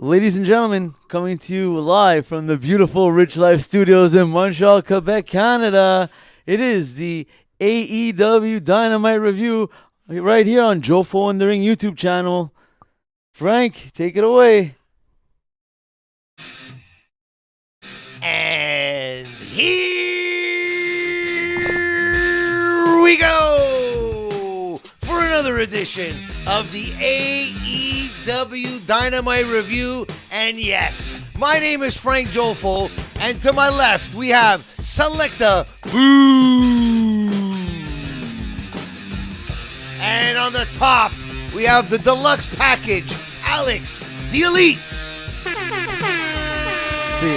Ladies and gentlemen, coming to you live from the beautiful Rich Life Studios in Montreal, Quebec, Canada. It is the AEW Dynamite review right here on Joe Fo in the Ring YouTube channel. Frank, take it away. And here we go for another edition of the AEW Dynamite review. And yes, my name is Frank Jolfo, and to my left we have Selecta Boo. And on the top we have the deluxe package, Alex the Elite. See,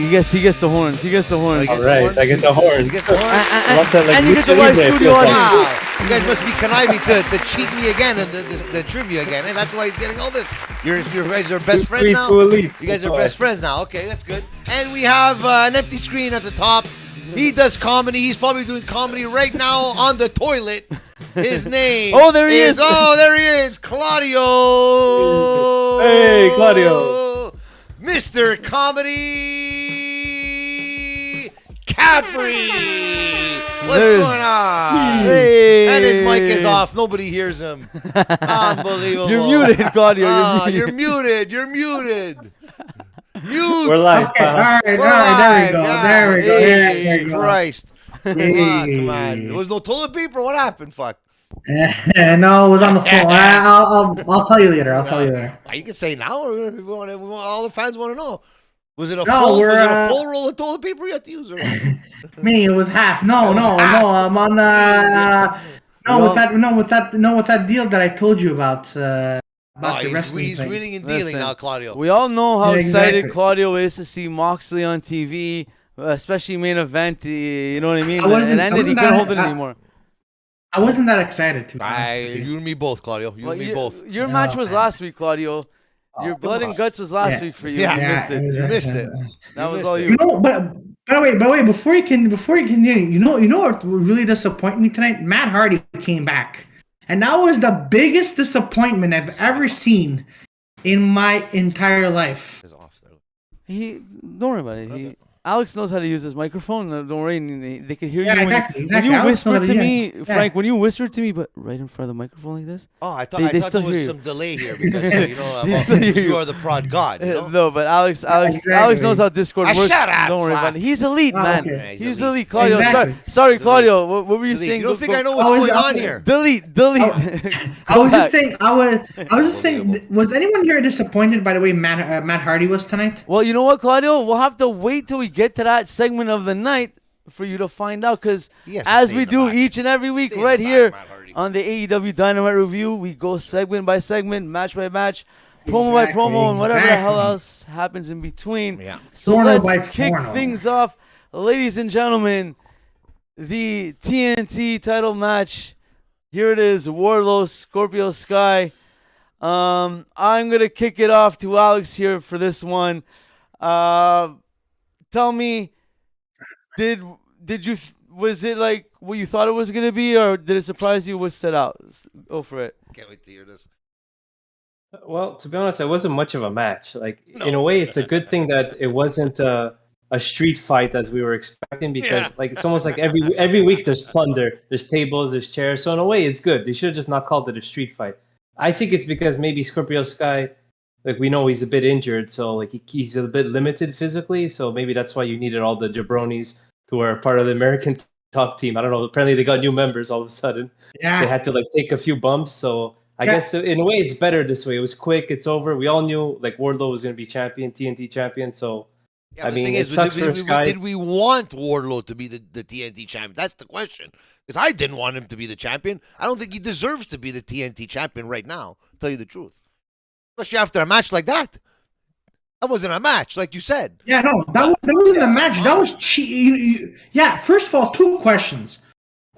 he gets the horns. He gets the horns. All right, I get the horn. You get the horn? And you get the live studio audience. Wow. You guys must be conniving to cheat me again and the trivia again. And that's why he's getting all this. You guys are best friends now? You guys are best friends now. Okay, that's good. And we have an empty screen at the top. He does comedy. He's probably doing comedy right now on the toilet. His name there he is. Oh, there he is. Claudio. Hey, Claudio. Mr. Comedy Capri. What's going on? Hey. And his mic is off. Nobody hears him. Unbelievable. You're muted, Claudio. You're muted. You're muted. Mute. We're live. Okay, all right, We're there we go. live. There we go. Hey, There we go. Christ. Hey. Come on. There was no toilet paper? What happened? Fuck. No, it was on the phone. I'll tell you later. I'll tell you later. You can say now, or we want all the fans want to know. Was it a No, full roll of toilet paper you had to use? Or Me, it was half. No. I'm on with that deal that I told you about the wrestling he's thing. wheeling and dealing Listen, now, Claudio. We all know how Yeah, excited exactly. Claudio is to see Moxley on TV, especially main event. You know what I mean? I wasn't- It I ended. He wasn't couldn't that- hold it anymore. I wasn't that excited to be honest with you. You and me both, Claudio. You and me both. Your match was last week, Claudio. Your blood and guts was last Yeah. week for you. Yeah. You missed it. You missed it. That was missed all it. you. You know, but by the way, before you continue, you know what really disappointed me tonight? Matt Hardy came back, and that was the biggest disappointment I've ever seen in my entire life. It's off there. Don't worry about it. Alex knows how to use his microphone. Don't worry, they can hear you. Yeah, when exactly. when you Alex whisper knows to how to- me, yeah. Frank, when you whisper to me, but right in front of the microphone like this. Oh, I thought They there still was hear you. some delay here because They still hear you you. are the prod god. You know? No, but Alex exactly. knows how Discord works. Shut up, Don't worry fuck. about it. He's elite, Oh, man. okay. He's He's elite, Claudio. Exactly. Sorry, He's Claudio. What were you Delete. saying? You don't think I know Oh, what's is going it- on okay. here? Delete. I was just saying. I was just saying. Was anyone here disappointed by the way Matt Hardy was tonight? Well, you know what, Claudio? We'll have to wait till we get to that segment of the night for you to find out, because He has to as stay we in the do back. each and every week Stay in right the back, here Matt Hardy. on the AEW Dynamite review, we go segment by segment, match by match, promo by Exactly, promo, and whatever the hell exactly. else happens in between. Yeah. So Porno by let's kick porno. things off. Ladies and gentlemen, the TNT title match. Here it is, Wardlow, Scorpio Sky. I'm going to kick it off to Alex here for this one. Tell me, was it like what you thought it was going to be, or did it surprise you what set out? Go for it. Can't wait to hear this. Well, to be honest, it wasn't much of a match. Like No. in a way, it's a good thing that it wasn't a street fight as we were expecting, because like it's almost like every week there's plunder, there's tables, there's chairs. So in a way, it's good. They should have just not called it a street fight. I think it's because maybe Scorpio Sky, like we know he's a bit injured, so like he's a bit limited physically. So maybe that's why you needed all the jabronis who are part of the American top team. I don't know. Apparently they got new members all of a sudden. They Yeah. had to like take a few bumps. So I Yeah. guess in a way it's better this way. It was quick. It's over. We all knew like Wardlow was going to be champion, TNT champion. So Yeah, I but the mean, thing it is, sucks for Sky. did we want Wardlow to be the TNT champion? That's the question. Because I didn't want him to be the champion. I don't think he deserves to be the TNT champion right now, to tell you the truth. Especially after a match like that. That wasn't a match, like you said. Yeah, no, that wasn't a match. That was cheap. Yeah, first of all, two questions.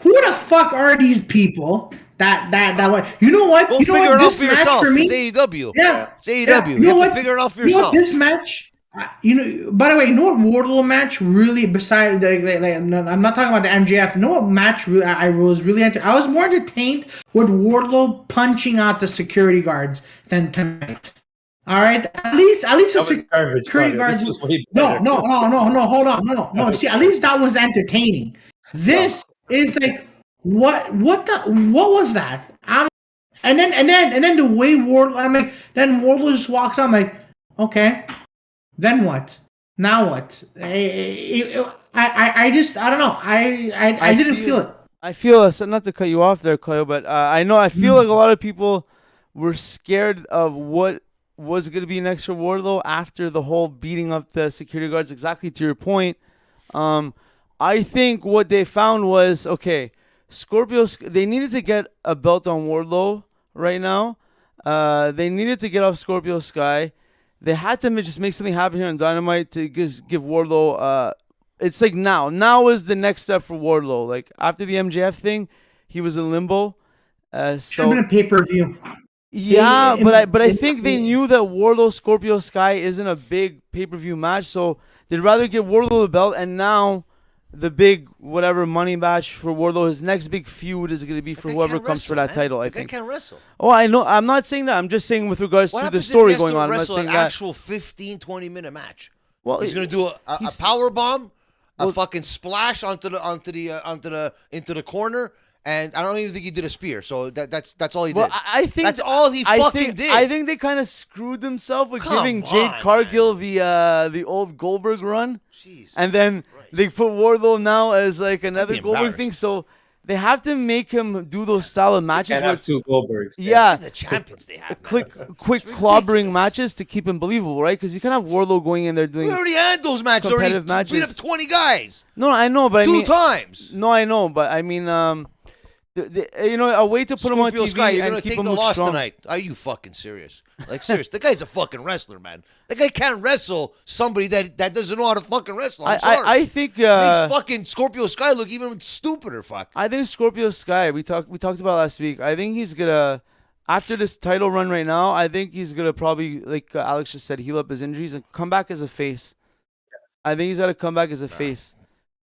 Who the fuck are these people? That you know what? Go You know figure what? it out This for match yourself. for me. It's AEW. Yeah, It's AEW. yeah. You have to figure it out for You know yourself. what? This match. By the way, you know what Wardlow match really? Besides, I'm not talking about the MJF. You know what match really? I was really. I was more entertained with Wardlow punching out the security guards than tonight. All right, at least That was garbage. security guards. This was way No, better. hold on, no. See, at least that was entertaining. This is like what was that? And then the way Wardlow, then Wardlow just walks on, like, okay, then what? Now what? I don't know. I didn't feel it. I feel, so not to cut you off there, Cleo, but I feel like a lot of people were scared of what was going to be next for Wardlow after the whole beating up the security guards. Exactly to your point. I think what they found was, okay, Scorpio, they needed to get a belt on Wardlow right now. They needed to get off Scorpio Sky. They had to just make something happen here on Dynamite to just give Wardlow. It's like now is the next step for Wardlow. Like after the MJF thing, he was in limbo. Should have been a pay-per-view. Yeah, but I think they knew that Wardlow Scorpio Sky isn't a big pay-per-view match, so they'd rather give Wardlow the belt, and now the big whatever money match for Wardlow, his next big feud is going to be for whoever comes for that title. I think. Can't wrestle. Oh, I know. I'm not saying that. I'm just saying with regards to the story going on. I'm not saying an actual 15-20 minute match. Well, he's going to do a power bomb, a fucking splash into the corner. And I don't even think he did a spear, so that's all he did. Well, I think that's all he fucking did. I think they kind of screwed themselves with giving Jade Cargill the old Goldberg run, and then they put Wardlow now as like another Goldberg thing. So they have to make him do those style of matches. And have two Goldbergs. Yeah, the champions they have. Quick clobbering matches to keep him believable, right? Because you can have Wardlow going in there doing. We already had those matches. Already beat up 20 guys. No, I know, but two times. No, I know, but I mean. A way to put him on TV Sky, you're and gonna keep take him the look loss strong. tonight. Are you fucking serious? Like, serious. The guy's a fucking wrestler, man. That guy can't wrestle somebody that doesn't know how to fucking wrestle. I'm sorry. I think makes fucking Scorpio Sky look even stupider. Fuck. I think Scorpio Sky. We talked about last week. I think he's gonna, after this title run right now, I think he's gonna probably, like Alex just said, heal up his injuries and come back as a face. I think he's got to come back as a face.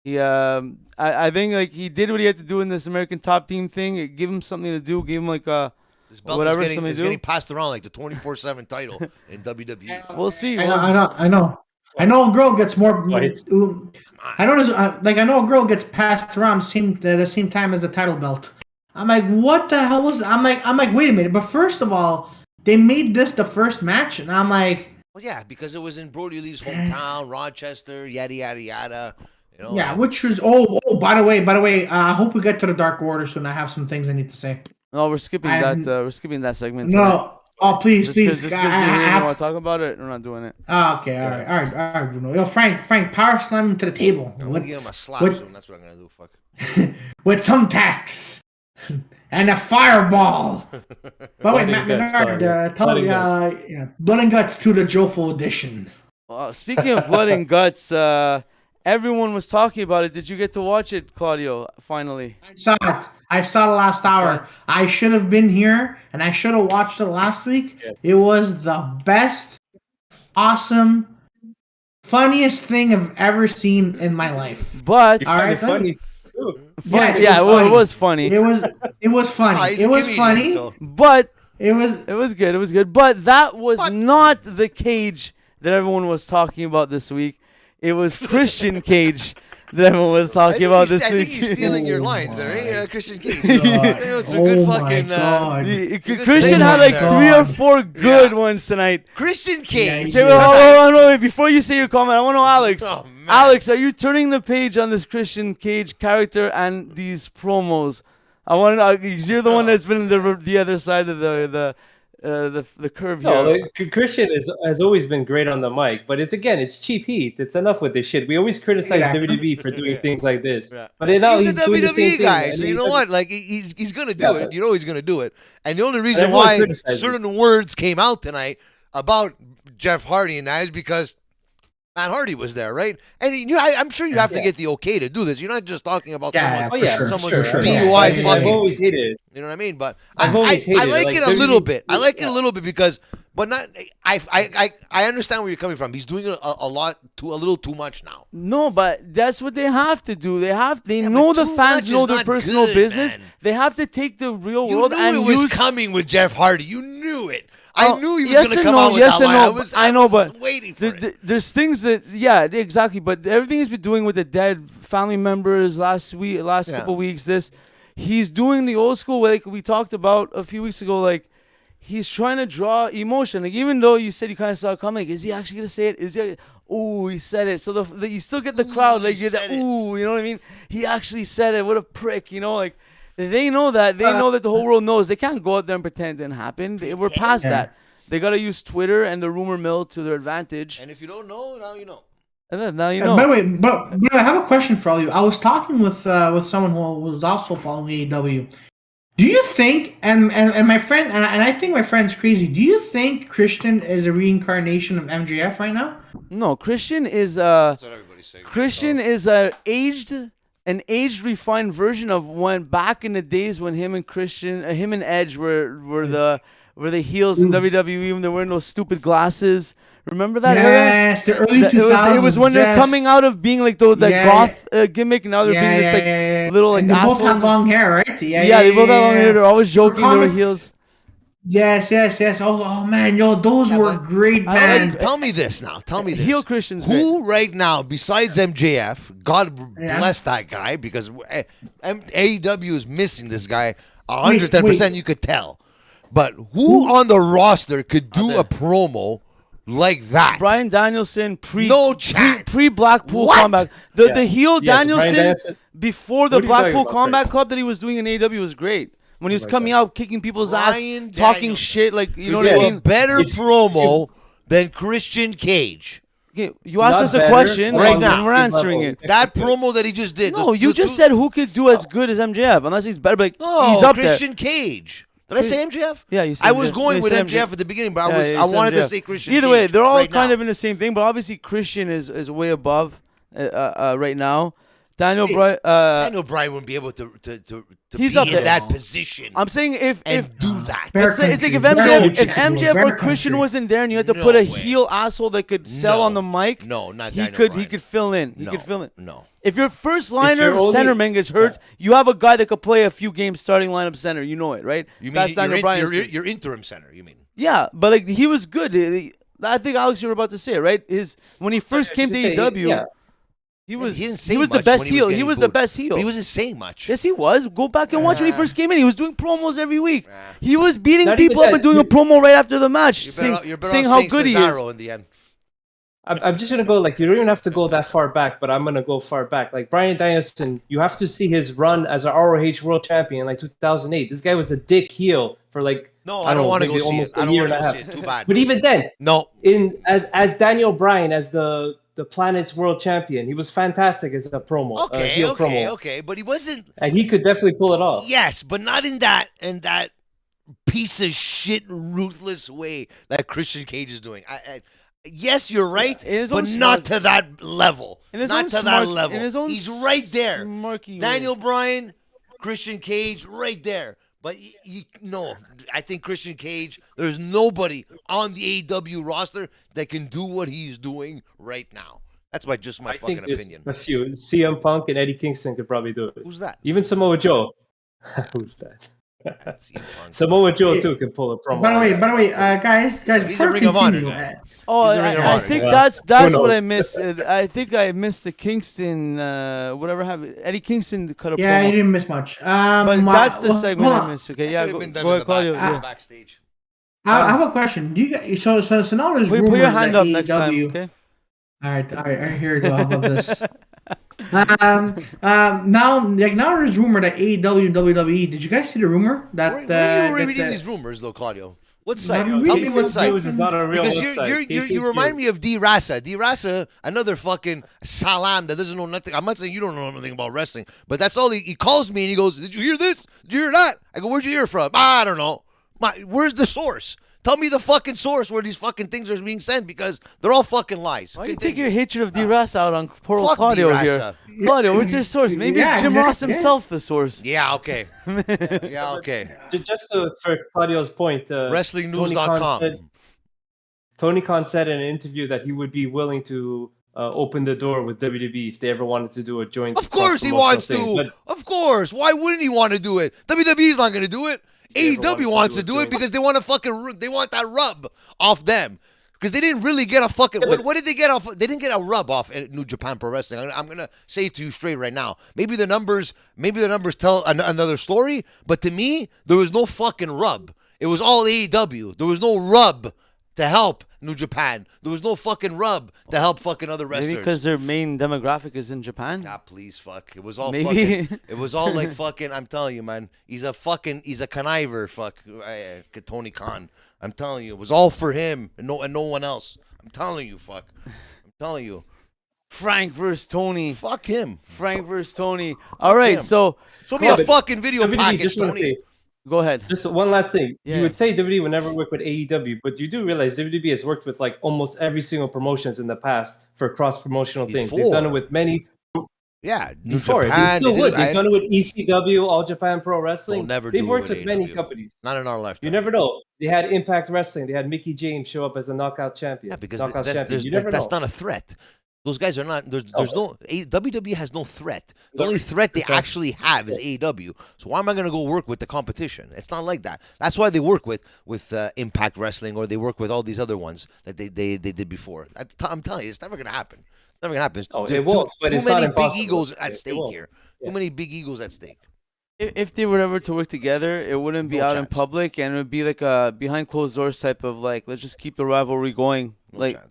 I think like he did what he had to do in this American Top Team thing. Give him something to do. Give him like this belt whatever is something to do. Getting passed around like the 24/7 title in WWE. We'll see. I know. I know a girl gets more. I know a girl gets passed around at the same time as a title belt. I'm like, what the hell was? I'm like, wait a minute. But first of all, they made this the first match, and I'm like, well, yeah, because it was in Brody Lee's hometown, Rochester, yada yada yada. You know, yeah, which was by the way, I hope we get to the Dark Order soon. I have some things I need to say. No, we're skipping that. We're skipping that segment. No, please. Just because you don't want to talk about it, we're not doing it. Okay, all right, Bruno. Yo, Frank, power slam him to the table. I'm gonna give him a slap soon. That's what I'm gonna do. Fuck. With thumbtacks and a fireball. But wait, Matt Menard, tell me, Blood and Guts to the Jofo edition. Speaking of Blood and Guts, everyone was talking about it. Did you get to watch it, Claudio, finally? I saw it. I saw the last hour. I should have been here, and I should have watched it last week. Yeah. It was the best, awesome, funniest thing I've ever seen in my life. But funny. Yeah, it was funny. It was funny. It was funny. But it was good. It was good. But that was not the Cage that everyone was talking about this week. It was Christian Cage that everyone was talking about this week. I think you're stealing your lines there, eh? Christian Cage. It's a good fucking. Christian had like 3 or 4 good ones tonight. Christian Cage. Okay, wait, before you say your comment, I want to know, Alex. Oh, Alex, are you turning the page on this Christian Cage character and these promos? I want to know, because you're the one that's been the other side of the curve here. No, Christian has always been great on the mic, but it's cheap heat. It's enough with this shit. We always criticize WWE for doing things like this, but now he's a WWE guy. So you know what? Like he's gonna do it. You know he's gonna do it. And the only reason why certain words came out tonight about Jeff Hardy and that is because Matt Hardy was there, right? And I'm sure you have to get the okay to do this. You're not just talking about someone's DUI. I've always hated it. You know what I mean? But I like it a little bit. I like it a little bit because, but not. I understand where you're coming from. He's doing it a little too much now. No, but that's what they have to do. They know the fans know their personal business. Man. They have to take the real world and it was coming with Jeff Hardy. You knew it. I knew he was yes going to and come no, out with yes that and line. no. I know, was but waiting for it. there's things that exactly. But everything he's been doing with the dead family members last couple weeks, he's doing the old school way, like we talked about a few weeks ago. Like he's trying to draw emotion. Like even though you said you kind of saw it coming, like, is he actually gonna say it? Is he? Ooh, he said it. So you still get the crowd like you that. Ooh, you know what I mean? He actually said it. What a prick, you know? Like they know that. They know that the whole world knows. They can't go out there and pretend it didn't happen. We're past that. They gotta use Twitter and the rumor mill to their advantage. And if you don't know, now you know. And then now you know. By the way, but I have a question for all of you. I was talking with someone who was also following AEW. Do you think, and my friend, and I think my friend's crazy. Do you think Christian is a reincarnation of MJF right now? No, Christian is That's what everybody's saying. Christian is an aged, refined version of when back in the days when him and Edge were the heels in WWE when they were wearing those stupid glasses. Remember that era? Yes, the early 2000s. It was when they're coming out of being like those goth gimmick. Now they're being just like little like and they assholes. both have long hair, right? Yeah, they both have long hair. They're always joking. They were heels. Yes. Oh man, those were great, man. Tell me this now. Tell me this. Heel Christians. Who right now, besides MJF, God bless that guy, because AEW is missing this guy 110%. You could tell. But who on the roster could do a promo like that? Bryan Danielson pre Blackpool What? Combat. The heel Danielson before the What are you talking Blackpool about, Combat Craig? Club that he was doing in AEW was great. When he was coming out, kicking people's Bryan ass, talking Danielson shit, like you know could what I do mean. a better promo than Christian Cage. Okay, you asked Not us a better, question right and now. we're answering it. That promo that he just did. No, you just said who could do as good as MJF, unless he's better. But No, he's up Christian Cage. Did I say MJF? Yeah, you said I was MJF. going You with said MJF at the beginning, but Yeah, I you said wanted to MJF. say Christian Either Cage. way, they're all right kind now. of in the same thing, but obviously Christian is way above right now. Daniel Bryan. Daniel Bryan wouldn't be able to He's be up in there. that position. I'm saying if do that. It's like if MJF or Christian wasn't there and you had to put a heel asshole that could sell on the mic, not he Daniel could Bryan. fill in. He could fill in. No. If your first liner only- centerman gets hurt, you have a guy that could play a few games starting lineup center. You know it, right? You mean That's Daniel Bryan. your interim center, you mean? Yeah, but like he was good. I think Alex, you were about to say it, right? When he first came to AEW, he was He didn't say the much best when he was heel. He getting was the booed. best heel. But he wasn't saying much. Yes, he was. Go back and watch when he first came in. He was doing promos every week. He was beating Not people even up that. and doing a promo right after the match, You're better saying off how saying good he is. Cesaro in the end. I'm just gonna go like you don't even have to go that far back, but I'm gonna go far back. Like Bryan Danielson, you have to see his run as an ROH World Champion, like 2008. This guy was a dick heel for like No, I don't want to go see it. almost I a don't year want and to a go see half. it. Too bad. But even then, No. as Daniel Bryan as the planet's world champion, he was fantastic as a promo. Heel promo. Okay. But he wasn't. And he could definitely pull it off. Yes, but not in that piece of shit, ruthless way that Christian Cage is doing. Yes, you're right, but not to that level. Not to that level. He's right there. Daniel Bryan, Christian Cage, right there. But no, I think Christian Cage, there's nobody on the AEW roster that can do what he's doing right now. That's my I fucking think there's opinion. a few. CM Punk and Eddie Kingston could probably do it. Who's that? Even Samoa Joe. Who's that? CM Punk. Samoa Joe too can pull a promo. By the way, guys, He's before a we Ring of Honor continue, guy. Oh, He's a Ring of I Honor think guy. that's Who what I knows? missed. I think I missed the Kingston, whatever happened. Eddie Kingston cut a yeah, promo. you didn't miss much. But that's the segment hold I on. missed. Okay, yeah, Could go have been done ahead, in the Claudio. back, Yeah. backstage. I have a question. Do you guys, so now there's Wait, rumors put your hand that up next time, AEW okay? All right, here we go. How about this? Now there's rumor that AEW and WWE. Did you guys see the rumor that? Where are you reading these rumors, though, Claudio? What site? I'm Tell me reading what them. site. News is not a real Because website. you remind me of D. Rasa. D. Rasa, another fucking salam that doesn't know nothing. I'm not saying you don't know anything about wrestling, but that's all he calls me and he goes, "Did you hear this? Did you hear that?" I go, "Where'd you hear it from?" I don't know. Where's the source? Tell me the fucking source where these fucking things are being sent, because they're all fucking lies. Why do you take your hatred of D-Ras out on poor old Fuck Claudio D-Rasa. here? Claudio, what's your source? Maybe it's Jim Ross himself, the source. Yeah, okay. Yeah, okay. Just for Claudio's point, WrestlingNews.com. Tony Khan said in an interview that he would be willing to open the door with WWE if they ever wanted to do a joint. Of course he wants to. Of course. Why wouldn't he want to do it? WWE's not going to do it. AEW wants to do it because they want to they want that rub off them. Because they didn't really get a fucking... What did they get off? They didn't get a rub off in New Japan Pro Wrestling. I'm going to say it to you straight right now. Maybe the numbers tell another story, but to me, there was no fucking rub. It was all AEW. There was no rub to help New Japan. There was no fucking rub to help fucking other wrestlers. Maybe because their main demographic is in Japan? Ah, please, fuck. It was all Maybe. fucking... It was all like fucking... I'm telling you, man. He's a conniver, fuck. Tony Khan. I'm telling you, it was all for him and no one else. I'm telling you, fuck. I'm telling you. Frank versus Tony. Fuck him. Frank versus Tony. All right, so show me a fucking video package, Tony. Say, go ahead. Just one last thing. Yeah. You would say WWE would never work with AEW, but you do realize WWE has worked with like almost every single promotions in the past for cross-promotional things. They've done it with many. Yeah, before Japan, they still would. They've done it with ECW, All Japan Pro Wrestling. They've worked with many companies. Not in our lifetime. You never know. They had Impact Wrestling. They had Mickey James show up as a knockout champion. Yeah, because that's not a threat. Those guys are not. There's no WWE has no threat. The only threat they actually have is AEW. So why am I going to go work with the competition? It's not like that. That's why they work with Impact Wrestling, or they work with all these other ones that they did before. I'm telling you, it's never going to happen. It's never going to happen. Oh, it won't. But too it's many not big impossible. egos at stake here. Yeah. Too many big egos at stake. If they were ever to work together, it wouldn't be out in public, and it would be like a behind closed doors type of like, let's just keep the rivalry going. What?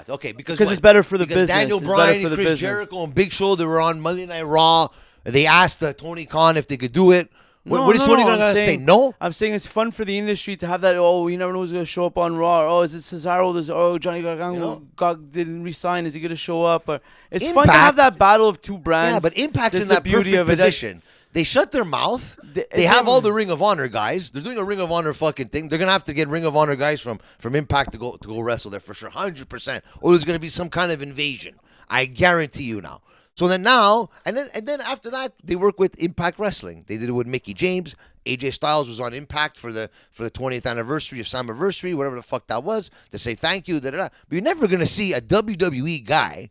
Okay, because it's better for the business. Daniel Bryan, Chris Jericho, and Big Show, they were on Monday Night Raw. They asked Tony Khan if they could do it. What is Tony going to say? No? I'm saying it's fun for the industry to have that, you never know who's going to show up on Raw. Or, is it Cesaro? Johnny Gargano didn't resign. Is he going to show up? Or, it's fun to have that battle of two brands. Yeah, but Impact's in that beauty of position. They shut their mouth. They have all the Ring of Honor guys. They're doing a Ring of Honor fucking thing. They're going to have to get Ring of Honor guys from Impact to go wrestle there for sure, 100%. Or there's going to be some kind of invasion. I guarantee you now. So then now, and then after that, they work with Impact Wrestling. They did it with Mickey James. AJ Styles was on Impact for the 20th anniversary of Slammiversary, whatever the fuck that was, to say thank you. But you're never gonna see a WWE guy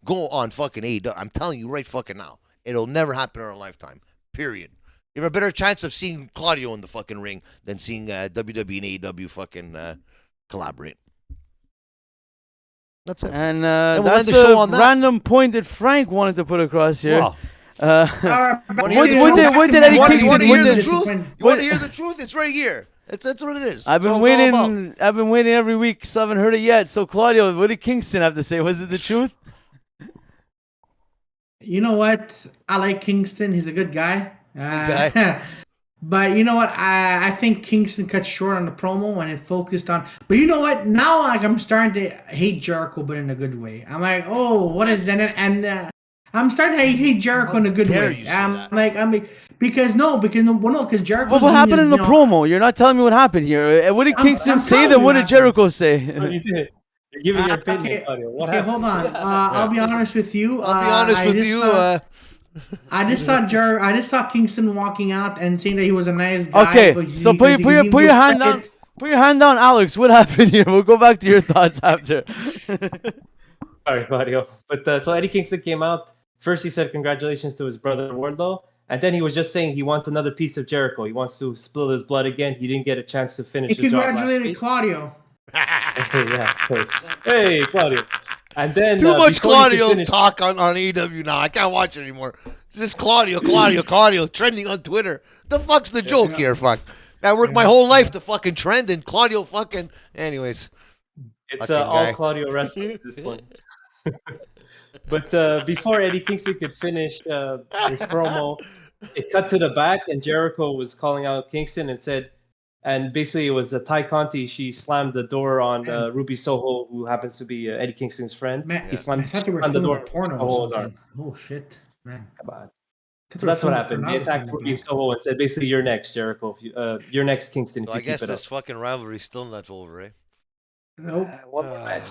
go on fucking AEW. I'm telling you right fucking now, it'll never happen in our lifetime. Period. You have a better chance of seeing Claudio in the fucking ring than seeing WWE and AEW fucking collaborate. That's it. And that's a random point that Frank wanted to put across here. Wow. What did Eddie Kingston? You want to hear the truth? You want to hear the truth? It's right here. That's what it is. I've been waiting every week. So I haven't heard it yet. So Claudio, what did Kingston have to say? Was it the truth? You know what? I like Kingston. He's a good guy. But you know what? I think Kingston cut short on the promo and it focused on. But you know what? Now I'm starting to hate Jericho, but in a good way. I'm like, oh, what is that? And I'm starting to hate Jericho in a good way. Because Jericho. Well, what happened in the promo? You're not telling me what happened here. What did Kingston say? Then what did Jericho say? You did. You're giving your opinion. Okay, hold on. I'll be honest with you. I just saw Kingston walking out and saying that he was a nice guy. Okay, so put your hand down. Put your hand down, Alex. What happened here? We'll go back to your thoughts after. Sorry, Claudio. But so Eddie Kingston came out. First, he said congratulations to his brother Wardlow, and then he was just saying he wants another piece of Jericho. He wants to spill his blood again. He didn't get a chance to finish. He congratulated Claudio. Yeah, of course. Hey, Claudio. And then too much Claudio talk on AEW now. I can't watch it anymore. It's just Claudio trending on Twitter. The fuck's the joke here? Fuck. I worked my whole life to fucking trend, and Claudio fucking. Anyways, it's all Claudio wrestling at this point. But before Eddie Kingston could finish his promo, it cut to the back, and Jericho was calling out Kingston and said. And basically, it was Ty Conti. She slammed the door on Ruby Soho, who happens to be Eddie Kingston's friend. Man, he slammed the door. Porno oh shit, man! Come on. So that's what happened. They attacked Ruby Soho and said, "Basically, you're next, Jericho. You're next, Kingston." So I guess this fucking rivalry is still not over, eh? Nope. One more match.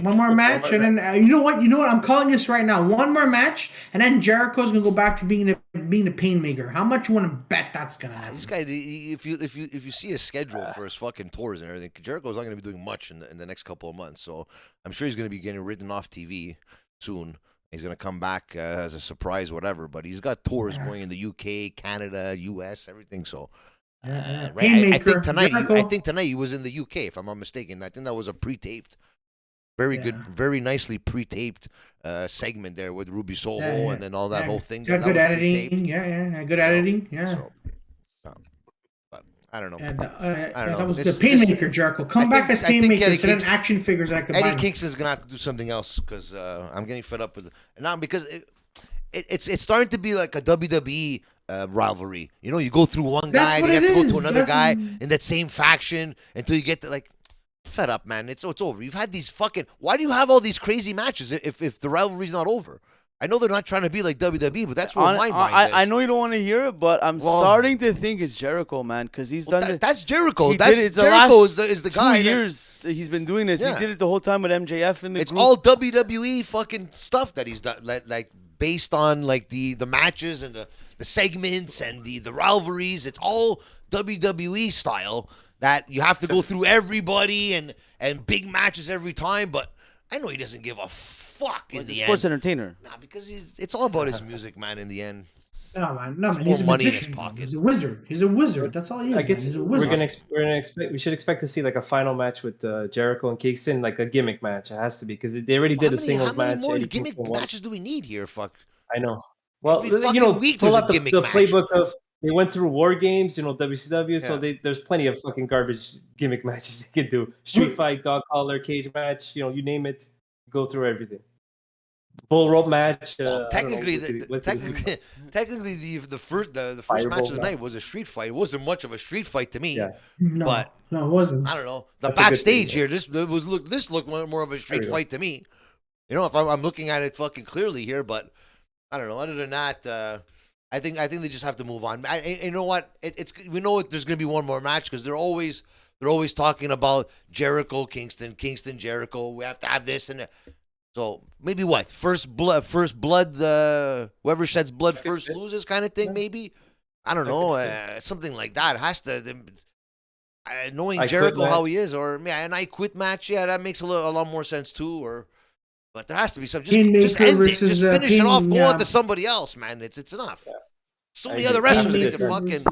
One more match, and then you know what? I'm calling this right now. One more match, and then Jericho's gonna go back to being the pain maker. How much you want to bet that's gonna happen? This guy, if you see his schedule for his fucking tours and everything, Jericho's not gonna be doing much in the next couple of months. So I'm sure he's gonna be getting written off TV soon. He's gonna come back as a surprise, whatever. But he's got tours going in the UK, Canada, US, everything. So Right. I think tonight he was in the UK, if I'm not mistaken. I think that was a pre-taped, very good, very nicely pre-taped segment there with Ruby Soho and then all that whole thing. Yeah, good editing. Good editing. Yeah. So, but I don't know. I don't know. That was good. Painmaker, Jericho. Come back as Painmaker instead of action figures. Eddie Kingston's gonna have to do something else because I'm getting fed up with it. And now because it's starting to be like a WWE rivalry. You know, you go through one guy, and you have to go to another guy in that same faction until you get to like. Fed up, man. It's over. You've had these fucking. Why do you have all these crazy matches if the rivalry's not over? I know they're not trying to be like WWE, but that's where my mind is. I know you don't want to hear it, but I'm starting to think it's Jericho, man, because he's done it. That's Jericho. Jericho is the guy. 2 years he's been doing this. Yeah. He did it the whole time with MJF in the It's group. All WWE fucking stuff that he's done, like based on like the matches and the segments and the rivalries. It's all WWE style. That you have to go through everybody and big matches every time, but I know he doesn't give a fuck in the end. He's a sports entertainer. Nah, because it's all about his music, man. In the end, no, man. He's a money magician. In his pocket. He's a wizard. He's a wizard. That's all he is. I guess he's a wizard. We should expect to see like a final match with Jericho and Kingston, like a gimmick match. It has to be because they already did a singles match. How many more gimmick matches do we need here? Fuck. I know. Well, week pull out the match. playbook of. They went through War Games, WCW, so there's plenty of fucking garbage gimmick matches they could do. Street fight, dog collar, cage match, you name it, go through everything. Bull rope match. Technically, the first match of the night was a street fight. It wasn't much of a street fight to me. Yeah. No, it wasn't. I don't know. The backstage here, this looked more of a street fight to me. If I'm looking at it fucking clearly here, but I don't know. Other than that. I think they just have to move on. You know what? We know there's going to be one more match because they're always talking about Jericho, Kingston, Jericho. We have to have this and that. So maybe what? First blood. Whoever sheds blood first loses, kind of thing. Maybe I don't know. Something like that. It has to. Knowing Jericho how he is, or an I quit match. Yeah, that makes a lot more sense too. But there has to be some. Just end it. Just finish it off. Go on to somebody else, man. It's enough. Yeah. So many other wrestlers they can fucking.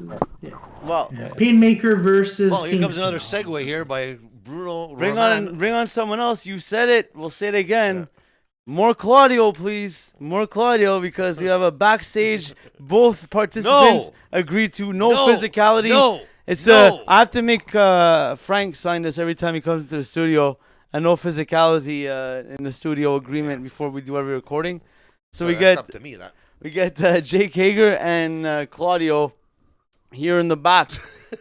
Painmaker versus. Well, here comes another segue here by Bruno. Bring on someone else. You said it. We'll say it again. Yeah. More Claudio, please. More Claudio, because we have a backstage. Both participants agreed to no physicality. I have to make Frank sign this every time he comes into the studio. A no physicality in the studio agreement before we do every recording. So we get up to me, that. We get Jake Hager and Claudio here in the back.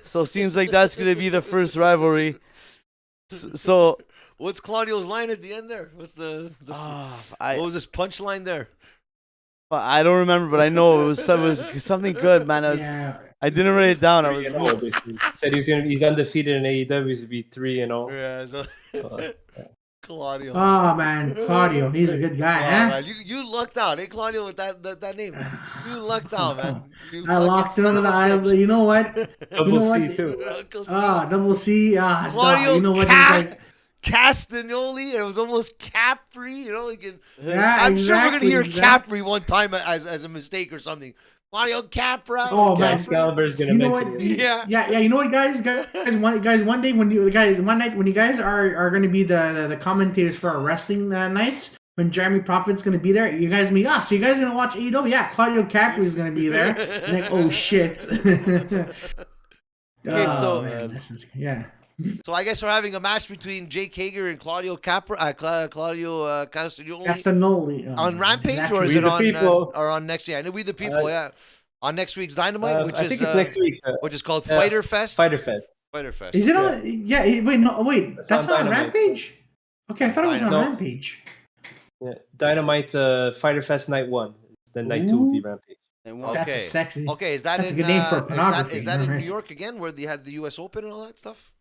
So seems like that's gonna be the first rivalry. So what's Claudio's line at the end there? What's what was his punchline there? I don't remember, but I know it was something good, man. I didn't write it down. He said he's undefeated in AEW. He's be 3-0. Yeah. Claudio. Oh man, Claudio, he's a good guy, huh? Man, you lucked out, Claudio, with that name. You lucked out, man. I locked into the aisle. You know what? Double C too. Double C. Claudio, you know what? Castagnoli. It was almost Capri. I'm sure we're gonna hear Capri one time as a mistake or something. Claudio Capra. Oh man, Excalibur's gonna mention it. Yeah. You know what, guys? One day when you guys are gonna be the commentators for our wrestling nights, when Jeremy Prophet's gonna be there, you guys so you guys are gonna watch AEW? Yeah, Claudio Capri is gonna be there. And like, oh shit. So I guess we're having a match between Jake Hager and Claudio Capra, Claudio Castagnoli on Rampage, or is it on next year? I know We the People, on next week's Dynamite, which is next week, which is called Fighter Fest. Fighter Fest. Is it on? Yeah. Wait. That's not on Rampage. Okay, I thought it was on Rampage. Yeah, Dynamite Fighter Fest Night 1. Then Night 2 will be Rampage. That's sexy. Okay, is that a good name for pornography? Is that in New York again, where they had the U.S. Open and all that stuff?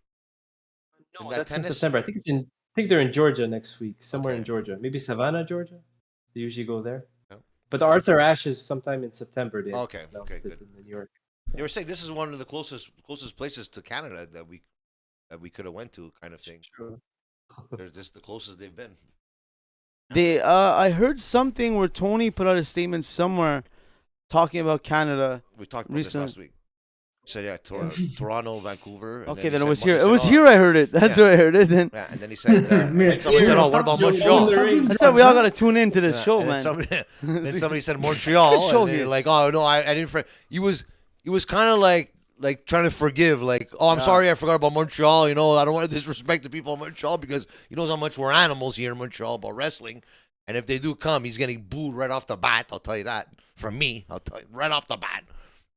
No, that's in September. I think they're in Georgia next week, somewhere in Georgia. Maybe Savannah, Georgia. They usually go there. Yeah. But Arthur Ashe is sometime in September. Okay, good. In New York. They were saying this is one of the closest places to Canada that we could have went to, kind of thing. True. They're just the closest they've been. I heard something where Toni put out a statement somewhere talking about Canada. We talked about this last week. So yeah, Toronto, Vancouver. Okay, then it was here. It was here I heard it. That's where I heard it. Then. Yeah, and then he said, someone said, "Oh, what about Montreal?" I said we all got to tune into this show, man. Then somebody said Montreal, and like, "Oh no, I didn't." He was kind of like trying to forgive, like, "Oh, I'm sorry, I forgot about Montreal. I don't want to disrespect the people of Montreal because he knows how much we're animals here in Montreal about wrestling, and if they do come, he's getting booed right off the bat. I'll tell you that from me. I'll tell you right off the bat."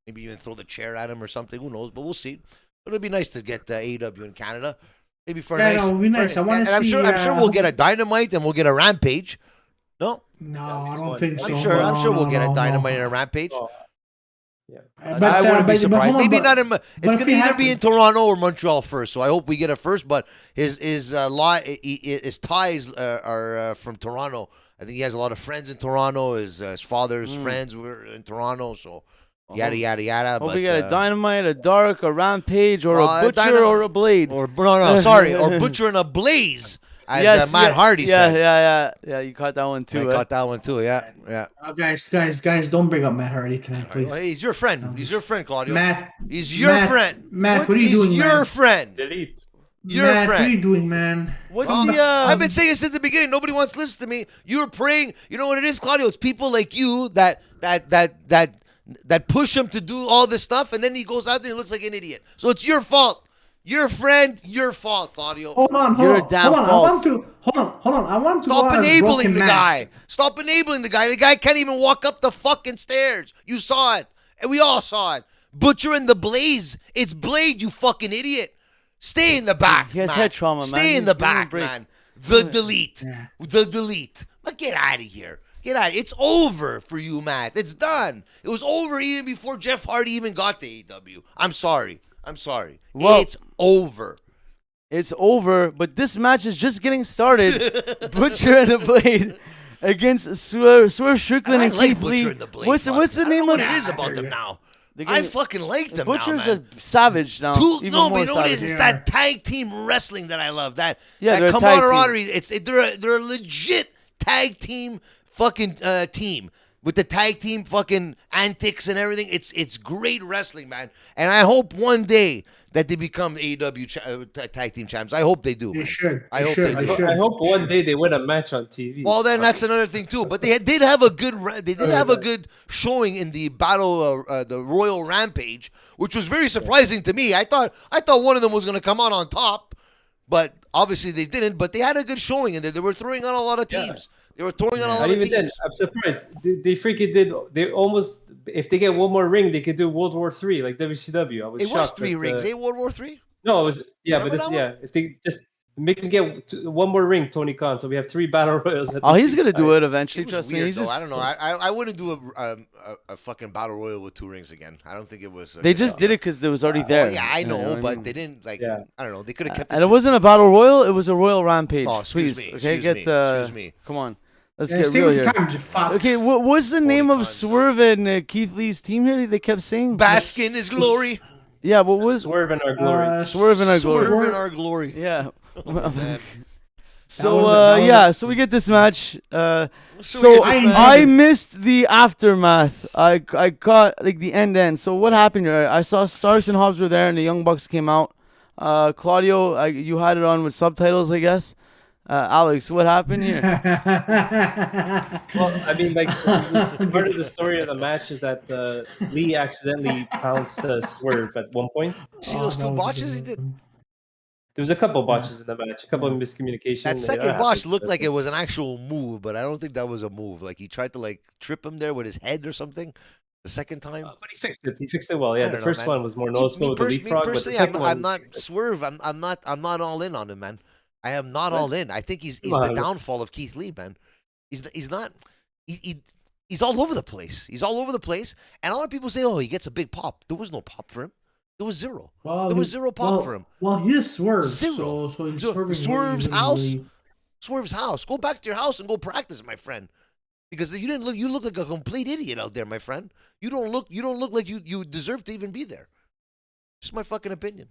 Maybe even throw the chair at him or something. Who knows? But we'll see. But it'd be nice to get AEW in Canada. Maybe for a nice. No, it'd be nice. I want to see. I'm sure we'll get a Dynamite and we'll get a Rampage. No. No, I don't think so. I'm sure we'll get a Dynamite and a Rampage. Yeah. I wouldn't be surprised. Maybe not in. It's going to either be in Toronto or Montreal first. So I hope we get it first. But his ties are from Toronto. I think he has a lot of friends in Toronto. His father's friends were in Toronto. So. Yada yada yada. Hope we get a Dynamite, a Dark, a Rampage, or a Butcher, or a Blade. Or Butcher and a Blaze, as Matt Hardy said. Yeah. You caught that one too. I caught that one too. Yeah. Guys, don't bring up Matt Hardy tonight, please. Well, he's your friend. He's your friend, Claudio. He's your friend. Matt, what are you doing, He's your friend. Delete. Your Matt, friend. what are you doing, man? What's I've been saying it since the beginning. Nobody wants to listen to me. You're praying. You know what it is, Claudio? It's people like you that push him to do all this stuff, and then he goes out there and looks like an idiot. So it's your fault. Your friend, your fault, Claudio. Hold on. Hold on. I want to Stop enabling the guy. Stop enabling the guy. The guy can't even walk up the fucking stairs. You saw it. And we all saw it. Butcher and the Blaze. It's Blade, you fucking idiot. Stay in the back, He has man. head trauma, man. Stay in the back, break. man. The delete. But get out of here. Get out. It's over for you, Matt. It's done. It was over even before Jeff Hardy even got to AEW. I'm sorry. Well, it's over. It's over, but this match is just getting started. Butcher and the Blade against Swerve Strickland and like Keith Butcher Lee. and the Blade. What's the name of what it is about them now? I fucking like them Butcher's now, man. a savage now. But you know what it is? It's that tag team wrestling that I love. That they're camaraderie. They're a legit tag team fucking team with the tag team fucking antics and everything. It's great wrestling, man. And I hope one day that they become AEW tag team champs. I hope they do. They should. I hope they do. I hope one day they win a match on TV. Well, then that's another thing too. But they did have a good showing in the battle, the Royal Rampage, which was very surprising to me. I thought one of them was going to come out on top, but obviously they didn't. But they had a good showing in there. They were throwing on a lot of teams. They were throwing on a lot of teams. Then, I'm surprised. They freaking did. They almost. If they get one more ring, they could do World War III like WCW. I was shocked. It was 3 rings. World War III? No, it was. Yeah, but this. Yeah, if they just make him get one more ring, Tony Khan. So we have 3 battle royals. He's gonna do it eventually. Trust me. He's just. I don't know. I wouldn't do a fucking battle royal with 2 rings again. I don't think it was. They just did it because it was already there. Yeah, I know, but they didn't like. Yeah. I don't know. They could have kept it. And it wasn't a battle royal. It was a Royal Rampage. Oh, excuse me. Excuse me. Come on. Let's get real here. Time, okay, what's the name of Swerve and Keith Lee's team here? They kept saying bask in his glory. Yeah, what was Swerve in our glory? Swerve in our glory. Swerve in our glory. Yeah. So we get this match. I missed the aftermath. I caught like the end. So what happened here? I saw Starks and Hobbs were there, and the Young Bucks came out. Claudio, you had it on with subtitles, I guess. Alex, what happened here? Well, I mean, like part of the story of the match is that Lee accidentally pounced Swerve at one point. See those 2 botches he did? There was a couple botches in the match, a couple of miscommunications. That second botch looked like it was an actual move, but I don't think that was a move. Like he tried to like trip him there with his head or something. The second time, but he fixed it. He fixed it well. Yeah, the first one was more noticeable with the leapfrog, but the second one, I'm not Swerve. I'm not all in on him, man. I am not all in. I think he's the downfall of Keith Lee, man. He's all over the place. He's all over the place. And a lot of people say, "Oh, he gets a big pop." There was no pop for him. There was zero. There was zero pop for him. Well, he is Swerve. Zero. So Swerve's house. Swerve's house. Go back to your house and go practice, my friend. Because you didn't look. You look like a complete idiot out there, my friend. You don't look like you deserve to even be there. Just my fucking opinion.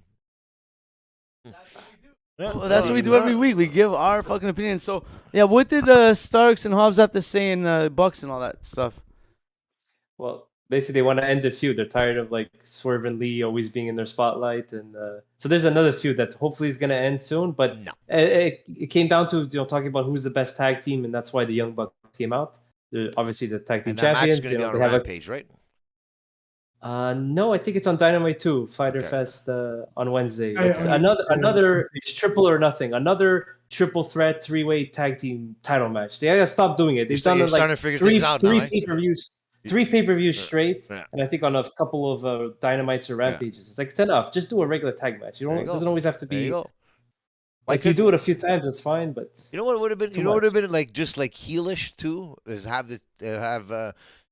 Yeah, well, that's what we do every week. We give our fucking opinion. So, yeah, what did Starks and Hobbs have to say in Bucks and all that stuff? Well, basically they want to end the feud. They're tired of like Swerve and Lee always being in their spotlight, and so there's another feud that hopefully is going to end soon. But it came down to talking about who's the best tag team, and that's why the Young Bucks came out. They're obviously the tag team and champions. That match is going to be on they have Rampage, right? No, I think it's on Dynamite too. Fighter Fest on Wednesday. It's another. It's triple or nothing. Another triple threat 3-way tag team title match. They gotta stop doing it. They've done it like three pay-per-views. 3 pay-per-views straight, and I think on a couple of Dynamites or Rampages. It's like, it's enough. Just do a regular tag match. It doesn't always have to be. Like, you do it a few times, it's fine. But you know what would have been? You know what would have been like just like heelish too is have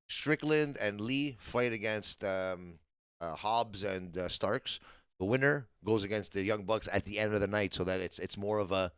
Strickland and Lee fight against Hobbs and Starks. The winner goes against the Young Bucks at the end of the night, so that it's more of a,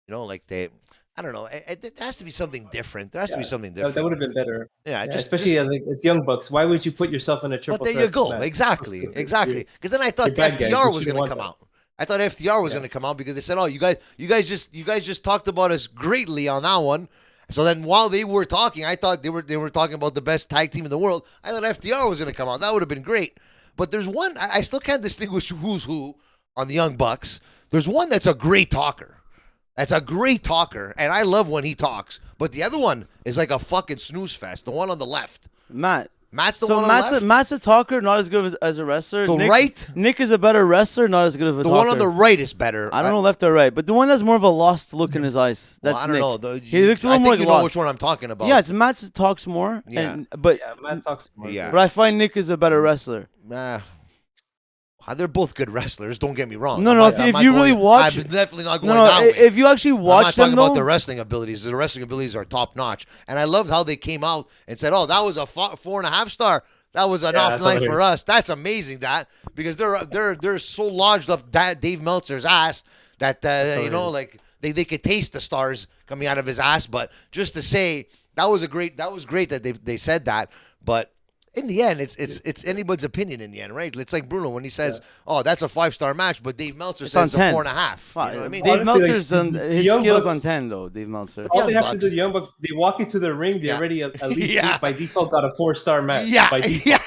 like they. I don't know. It has to be something different. There has to be something different. That would have been better. Yeah, especially as Young Bucks. Why would you put yourself in a triple? But there you go. Match? Exactly. Because then I thought FTR was going to come out. I thought FTR was going to come out because they said, "Oh, you guys just talked about us greatly on that one." So then while they were talking, I thought they were talking about the best tag team in the world. I thought FTR was going to come out. That would have been great. But there's one I still can't distinguish who's who on the Young Bucks. There's one that's a great talker. That's a great talker, and I love when he talks. But the other one is like a fucking snooze fest. The one on the left. Matt's the one on the left? Matt's a talker, not as good as a wrestler. Right? Nick is a better wrestler, not as good of a talker. The one on the right is better. I don't know left or right, but the one that's more of a lost look in his eyes. That's I don't Nick. know. He looks a little more like you lost. know which one I'm talking about. Yeah, it's Matt talks more. Yeah. Matt talks more. Yeah. But I find Nick is a better wrestler. They're both good wrestlers. Don't get me wrong. No. If you really watch, I'm definitely not going that way. If you actually watch them, I'm not talking about their wrestling abilities. The wrestling abilities are top notch, and I loved how they came out and said, "Oh, that was a 4.5 star. That was an off night for us." That's amazing. Because they're so lodged up Dave Meltzer's ass that like they could taste the stars coming out of his ass. But just to say that was great that they said that, but. In the end, it's anybody's opinion in the end, right? It's like Bruno when he says, "Oh, that's a 5-star match," but Dave Meltzer says it's a 4.5. Wow, you know what I mean? Dave Meltzer's his skills on 10 though. Dave Meltzer. All they have to do, the Young Bucks, they walk into the ring, they already at least by default got a 4-star match. Yeah, by default.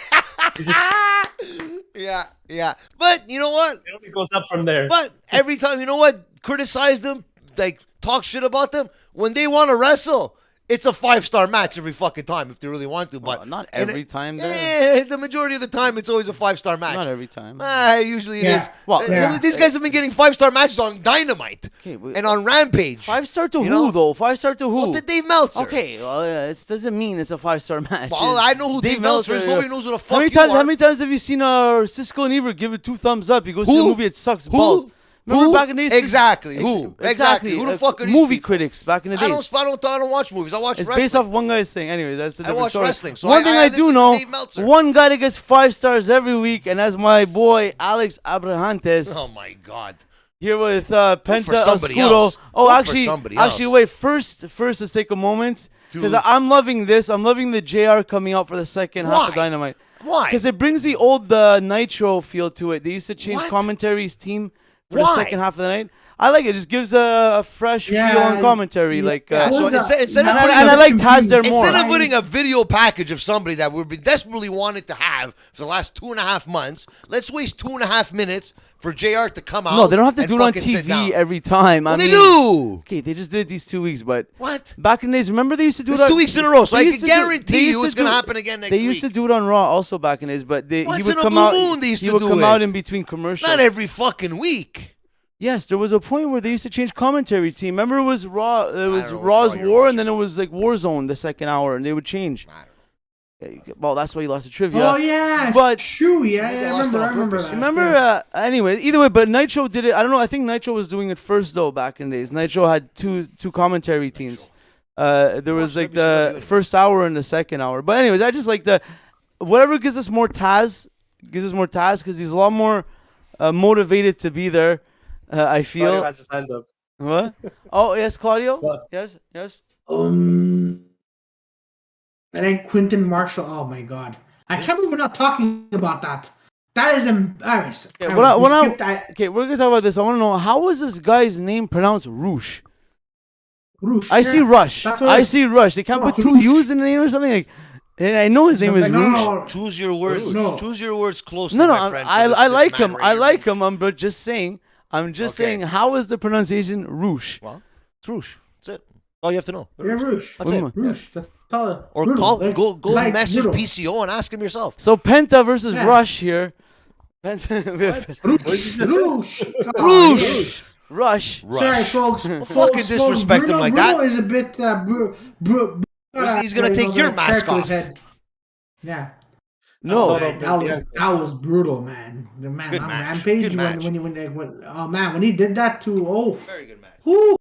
Yeah. But you know what? It only goes up from there. But every time, you know what? Criticize them, like talk shit about them when they want to wrestle. It's a 5-star match every fucking time if they really want to, but not every time. The majority of the time, it's always a 5-star match. Not every time. Usually it is. Well, these guys have been getting 5-star matches on Dynamite and on Rampage. 5-star to who though? 5-star to who? Well, to Dave Meltzer. Okay, well, it doesn't mean it's a 5-star match. Well, I know who Dave Meltzer is. Nobody knows who the fuck How many times have you seen Cisco and Ebert give it 2 thumbs up? You go see the movie, it sucks balls. Remember back in the days? Exactly. Who? Exactly. Who the fuck are these movie people? Critics back in the days. I don't watch movies. I watch wrestling. It's based off one guy's thing. Anyway, that's a different story. I watch wrestling. So one thing I do know, one guy that gets 5 stars every week, and that's my boy Alex Abrahantes. Oh my God. Here with Penta Oscuro. Oh, actually, wait. First, let's take a moment because I'm loving this. I'm loving the JR coming out for the second half of Dynamite. Why? Because it brings the old Nitro feel to it. They used to change commentary's team for the second half of the night. I like it. It just gives a fresh feel on commentary. So instead of I like Taz there more. Instead of putting a video package of somebody that we've been desperately wanted to have for the last 2.5 months, let's waste 2.5 minutes for JR to come out. No, they don't have to do it on TV every time. Well, they do. Okay, they just did it these 2 weeks, but what? Back in the days, remember they used to do it. It's 2 weeks in a row, so I can guarantee you it's going to happen again next week. They used to do it on Raw also back in the days, but he would come out in between commercials. Not every fucking week. Yes, there was a point where they used to change commentary team. Remember, it was Raw. It was Raw's War, and then it was like Warzone the second hour, and they would change. Well, that's why you lost the trivia. Oh yeah, but true. Yeah, I remember that. Remember? Anyway, either way, but Nitro did it. I don't know. I think Nitro was doing it first though. Back in the days, Nitro had two commentary teams. There was like the first hour and the second hour. But anyways, I just like whatever gives us more Taz. Gives us more Taz because he's a lot more motivated to be there. I feel. Claudio has his hand up. What? Oh yes, Claudio. Yes. And then Quinton Marshall. Oh my God, I can't believe we're not talking about that. That is embarrassing. Okay, we're gonna talk about this. I want to know how is this guy's name pronounced? Roosh. Roosh. I see Rush. I see Rush. They can't put 2 U's in the name or something. Like, And I know his name is Roosh. Choose your words. No. Choose your words closely, No, my friend. I like him. right I here, like Roosh. him. I'm but just saying. I'm just Okay. saying. How is the pronunciation Roosh? Well, it's Roosh. That's it. All you have to know. Yeah, Roosh. That's it. Roosh. That's all. Or brutal. call, Like- go like message brutal. PCO and ask him yourself. So Penta versus Yeah. Rush here. Penta, Roosh. Roosh. Rush. Sorry, folks. fucking disrespect him like that. Bruno is a bit. He's gonna take your mask off. Yeah. No. That was brutal, man. The man Good on match. Rampage Good match. when he did that to Very good match. whoo.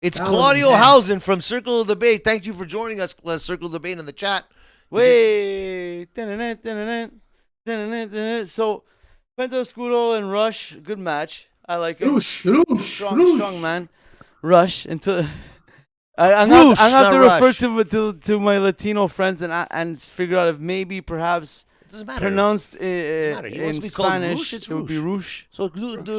It's That was Claudio bad. Housen from Circle of the Bay. Thank you for joining us, Circle of the Bay in the chat. Wait. So Penta Escudo and Rush, good match. I like it. Roosh. Strong man. Rush until I'm Roosh, gonna have to not refer Rush. to my Latino friends and figure out if maybe perhaps It doesn't matter. pronounced matter. He wants in to be called Spanish Roosh, it's it would be Roosh. So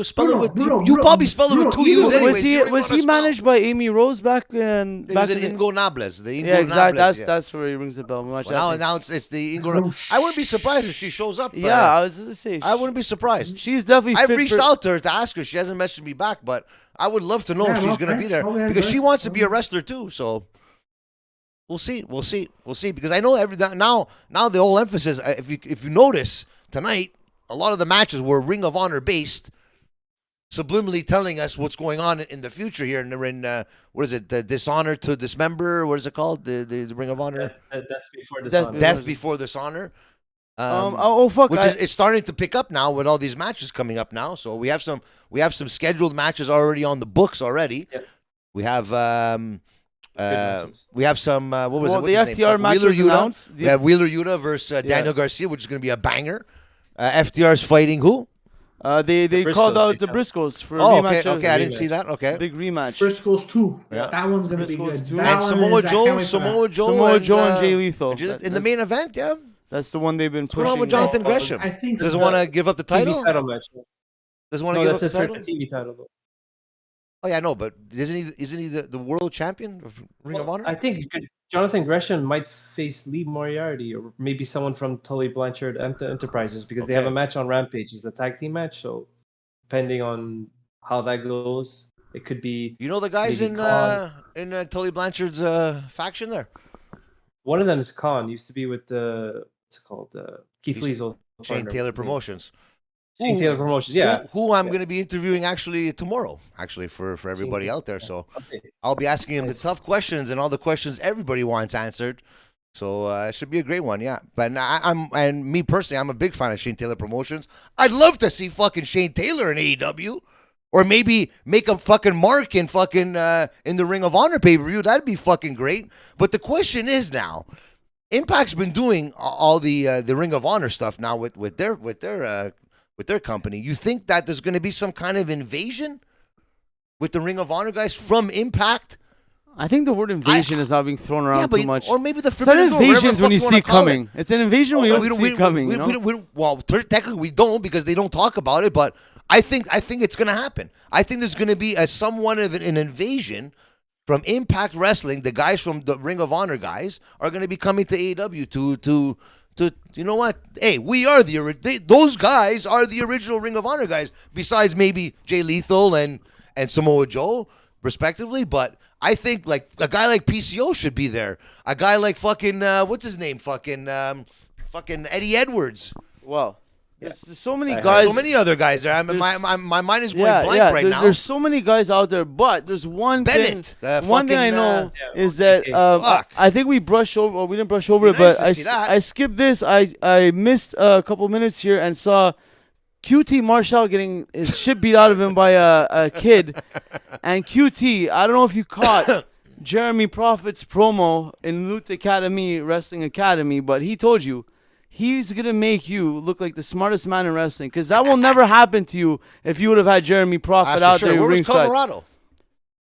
spell it with Bruno, you Bruno, probably spell it with two U's anyway. Was he managed by Amy Rose back in It was an in the- Ingo Nables. The Ingo Yeah, exactly. Nables, That's where he rings the bell. Much Well, now it's the Ingo. I wouldn't be surprised if she shows up. yeah, I was gonna say I wouldn't be surprised. she's definitely. I've fit reached for, out to her to ask her. She hasn't messaged me back, but I would love to know if she's going to be there because she wants to be a wrestler too. So we'll see. Because I know now the whole emphasis. If you notice tonight, a lot of the matches were Ring of Honor based, subliminally telling us what's going on in the future here. And they're in what is it? The Dishonor to Dismember. What is it called? The Ring of Honor. Death before Death- dishonor. Death before Dishonor. fuck! Which is it's starting to pick up now with all these matches coming up now. So we have some scheduled matches already on the books already. Yep. We have matches. we have some what was well, it? the What's his name? FTR Fuck, match Wheeler was Yuta. announced. We have Wheeler Yuta versus Daniel Garcia, which is going to be a banger. FTR's fighting who? They called Briscoes, out they the tell. Briscoes for a Oh, rematch. okay. I didn't see that. Okay. Big rematch. Briscoes 2. Yeah. That one's gonna be Briscoes good. 2. That And one Samoa is- I can't Joe, wait for Samoa that. Joe, Samoa and, Joe and Jay Lethal. in the main event. Yeah, That's the one they've been what's going on pushing. with Jonathan Gresham? I think Doesn't want to give up the TV title. title match. Doesn't want to No, give up that's the it for title. the TV title. Though. Oh yeah, I know, but isn't he the world champion of Ring of Honor? I think Jonathan Gresham might face Lee Moriarty or maybe someone from Tully Blanchard Enterprises because they have a Okay. match on Rampage. It's a tag team match, so depending on how that goes, it could be You know the guys Maybe Khan. in Tully Blanchard's faction there. one of them is Khan. Used to be with what's it called? Keith He's- Lee's old Shane partner. Taylor Promotions. Shane Taylor Promotions. Yeah. Who I'm going to be interviewing actually tomorrow, for everybody out there. So Okay. I'll be asking him the Nice. tough questions and all the questions everybody wants answered. So it should be a great one, yeah. But and me personally, I'm a big fan of Shane Taylor Promotions. I'd love to see fucking Shane Taylor in AEW, or maybe make a fucking mark in fucking in the Ring of Honor pay-per-view. That'd be fucking great. But the question is now, Impact's been doing all the Ring of Honor stuff now with their company. You think that there's going to be some kind of invasion with the Ring of Honor guys from Impact? I think the word invasion is not being thrown around too much. Or maybe the It's not Forbidden Door, whatever invasions the when fuck you see wanna it call coming. It's an invasion when you don't see it coming. You know? Well, technically we don't because they don't talk about it. But I think it's going to happen. I think there's going to be somewhat of an invasion from Impact Wrestling. The guys from the Ring of Honor guys are going to be coming to AEW to you know what? Hey, we are those guys are the original Ring of Honor guys. Besides maybe Jay Lethal and Samoa Joe, respectively. But I think like a guy like PCO should be there. A guy like fucking what's his name? Fucking Eddie Edwards. Well, there's so many So guys. So many other guys there. My mind is going blank right now. There's so many guys out there, but there's one Bennett, thing. the One thing I fucking, know yeah, is that fuck. I think we brushed over. Or we didn't brush over it, Be nice but to see that. I skipped this. I missed a couple minutes here and saw QT Marshall getting his shit beat out of him by a kid, and QT. I don't know if you caught Jeremy Prophet's promo in Loot Academy Wrestling Academy, but he told you. He's going to make you look like the smartest man in wrestling because that will never happen to you if you would have had Jeremy Prophet That's for out sure. there Where was ringside. Colorado?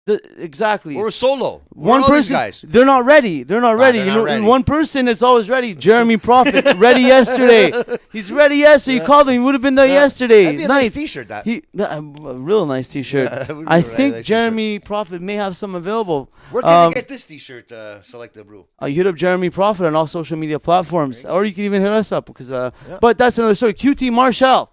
Exactly. Or Solo. One all these person, guys. they're not ready. They're not ready. they're You not know, ready. one person is always ready. Jeremy Prophet, ready yesterday. He's ready yesterday. You called him. He would have been there yesterday. That'd be a nice T-shirt. That. A real nice T-shirt. That would be I a think nice Jeremy Prophet may have some available. Where can you get this T-shirt, Selecta Brew? You hit up Jeremy Prophet on all social media platforms, or you can even hit us up because. But that's another story. QT Marshall,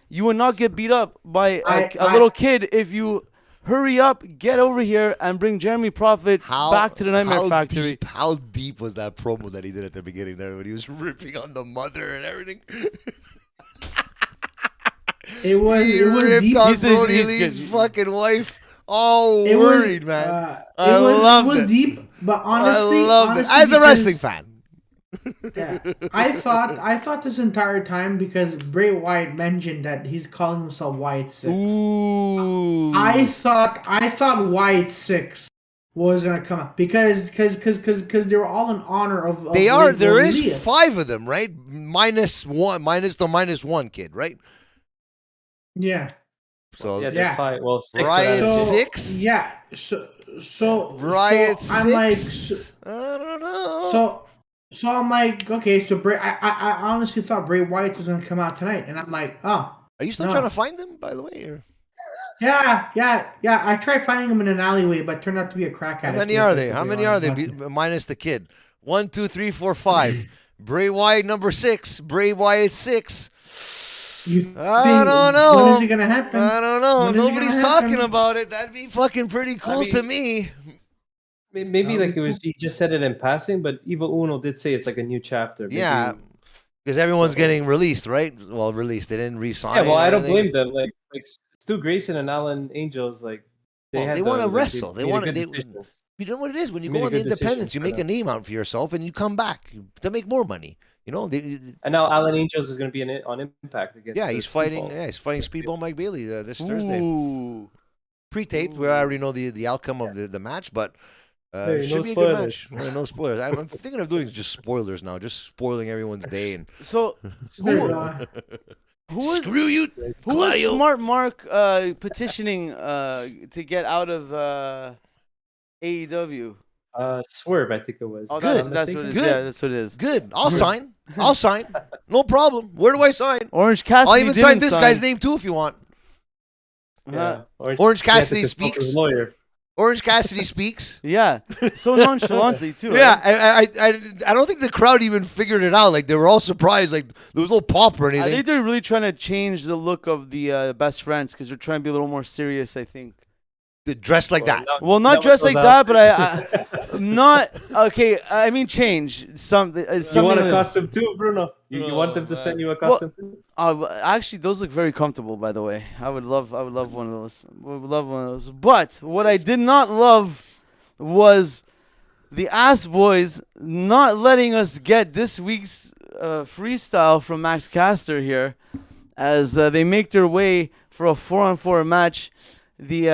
you will not get beat up by a little kid if you. Hurry up, get over here, and bring Jeremy Prophet back to the Nightmare Factory. How deep was that promo that he did at the beginning there when he was ripping on the mother and everything? It was ripped deep. on Brody Lee's fucking wife. All worried, man. I loved it. It was deep, but honestly, I loved it. As a wrestling fan. Yeah, I thought this entire time because Bray Wyatt mentioned that he's calling himself Wyatt 6. Ooh. I thought Wyatt 6 was gonna come up because they were all in honor of they are. There is Leah. 5 of them, right? Minus the minus one kid, right? Yeah. So they're 5. Well, 6. Riot So, 6. Yeah. So Riot so I'm 6. like, I don't know. So I'm like, okay, so Bray. I honestly thought Bray Wyatt was gonna come out tonight, and I'm like, oh. Are you still trying to find them, by the way? Or? Yeah. I tried finding him in an alleyway, but turned out to be a crack addict. How many are they? How many are they? Minus the kid. 1, 2, 3, 4, 5. Bray Wyatt number 6. Bray Wyatt 6. I don't know. When is it gonna happen? I don't know. Nobody's talking about it. That'd be fucking pretty cool to me. Maybe like it was. He just said it in passing, but Evil Uno did say it's like a new chapter. Maybe, yeah, because everyone's getting released, right? Well, released. They didn't re-sign. Yeah, well, I don't blame them. Like Stu Grayson and Alan Angels, like they want to wrestle. They want to. You know what it is when you go on the independents, you make a name out for yourself, and you come back to make more money. You know. And now Alan Angels is going to be on Impact against. Yeah, he's fighting. Yeah, he's fighting Speedball Mike Bailey this Thursday. Pre-taped. We already know the outcome of the match, but. It should be a good match. No spoilers. I'm thinking of doing just spoilers now, just spoiling everyone's day. And so, who was screw you? Who was Smart Mark petitioning to get out of AEW? Swerve, I think it was. Oh, that's what it is. Good. Yeah, that's what it is. Good. I'll sign. No problem. Where do I sign? Orange Cassidy. I'll even sign this guy's name too if you want. Yeah. Orange Cassidy speaks. Lawyer. Orange Cassidy speaks. Yeah, so nonchalantly too. Yeah, right? I don't think the crowd even figured it out. Like they were all surprised. Like there was no pop or anything. I think they're really trying to change the look of the best friends because they're trying to be a little more serious. I think. Dressed like that. Not dressed like that, but I not okay. I mean, change something. You want a costume too, Bruno? You want them to send you a costume too? Actually, those look very comfortable. By the way, I would love one of those. But what I did not love was the Ass Boys not letting us get this week's freestyle from Max Caster here, as they make their way for a 4-on-4 match. The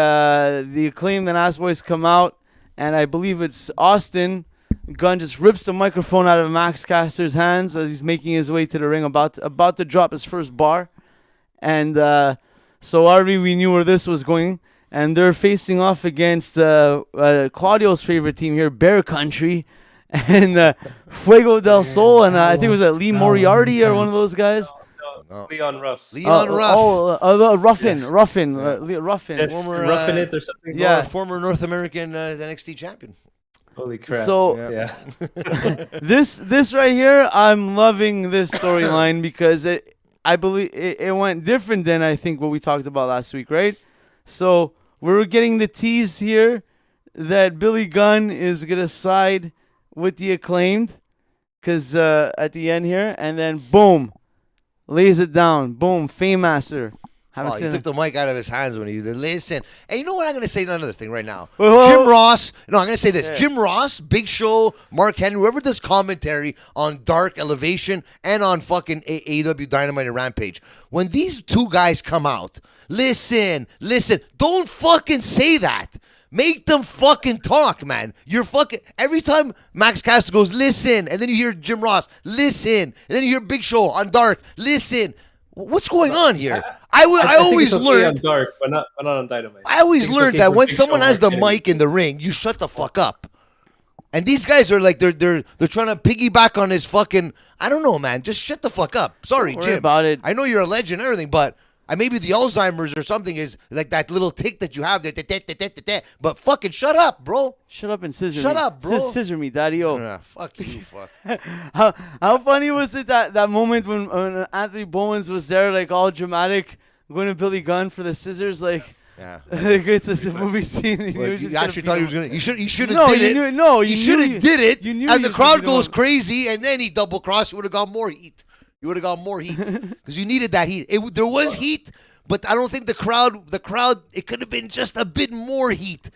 Acclaimed and Ass Boys come out, and I believe it's Austin Gunn just rips the microphone out of Max Caster's hands as he's making his way to the ring, about to drop his first bar. And so already we knew where this was going. And they're facing off against Claudio's favorite team here, Bear Country, and Fuego del Sol, and I think it was Lee Moriarty or one of those guys. No. Leon Ruff. Ruffin. Ruffin. Yes, Former, Ruffin it or something. Yeah. Former North American NXT champion. Holy crap. So yeah. this right here, I'm loving this storyline because I believe it went different than I think what we talked about last week, right? So we're getting the tease here that Billy Gunn is gonna side with the Acclaimed, because at the end here, and then boom. Lays it down. Boom. Fame Master. He took the mic out of his hands when he listen. And you know what? I'm going to say another thing right now. Well, Jim Ross. No, I'm going to say this. Yeah. Jim Ross, Big Show, Mark Henry, whoever does commentary on Dark Elevation and on fucking AEW Dynamite and Rampage. When these two guys come out, listen. Don't fucking say that. Make them fucking talk, man. You're fucking... Every time Max Caster goes, listen, and then you hear Jim Ross, listen, and then you hear Big Show on Dark, listen. What's going on here? I always think it's okay learned. on Dark, but not on Dynamite. I always think it's learned okay that for when Big someone Show has the or mic in the ring, you shut the fuck up. And these guys are like they're trying to piggyback on his fucking. I don't know, man. Just shut the fuck up. Sorry, Don't worry Jim. about it. I know you're a legend and everything, but maybe the Alzheimer's or something is like that little tick that you have there. But fucking shut up, bro. Shut up and scissor me. Shut up, bro. Scissor me, daddy. Fuck you, fuck. How funny was it that moment when Anthony Bowens was there, like all dramatic, going to Billy Gunn for the scissors, like. Yeah. Like it's a movie scene. And You actually thought he was gonna. You should have No, did you it. knew. No, You should have did it. You knew. And he the was crowd gonna goes do it. crazy, and then he double crossed. You would have got more heat. You would have got more heat because you needed that heat. There was heat, but I don't think the crowd. It could have been just a bit more heat.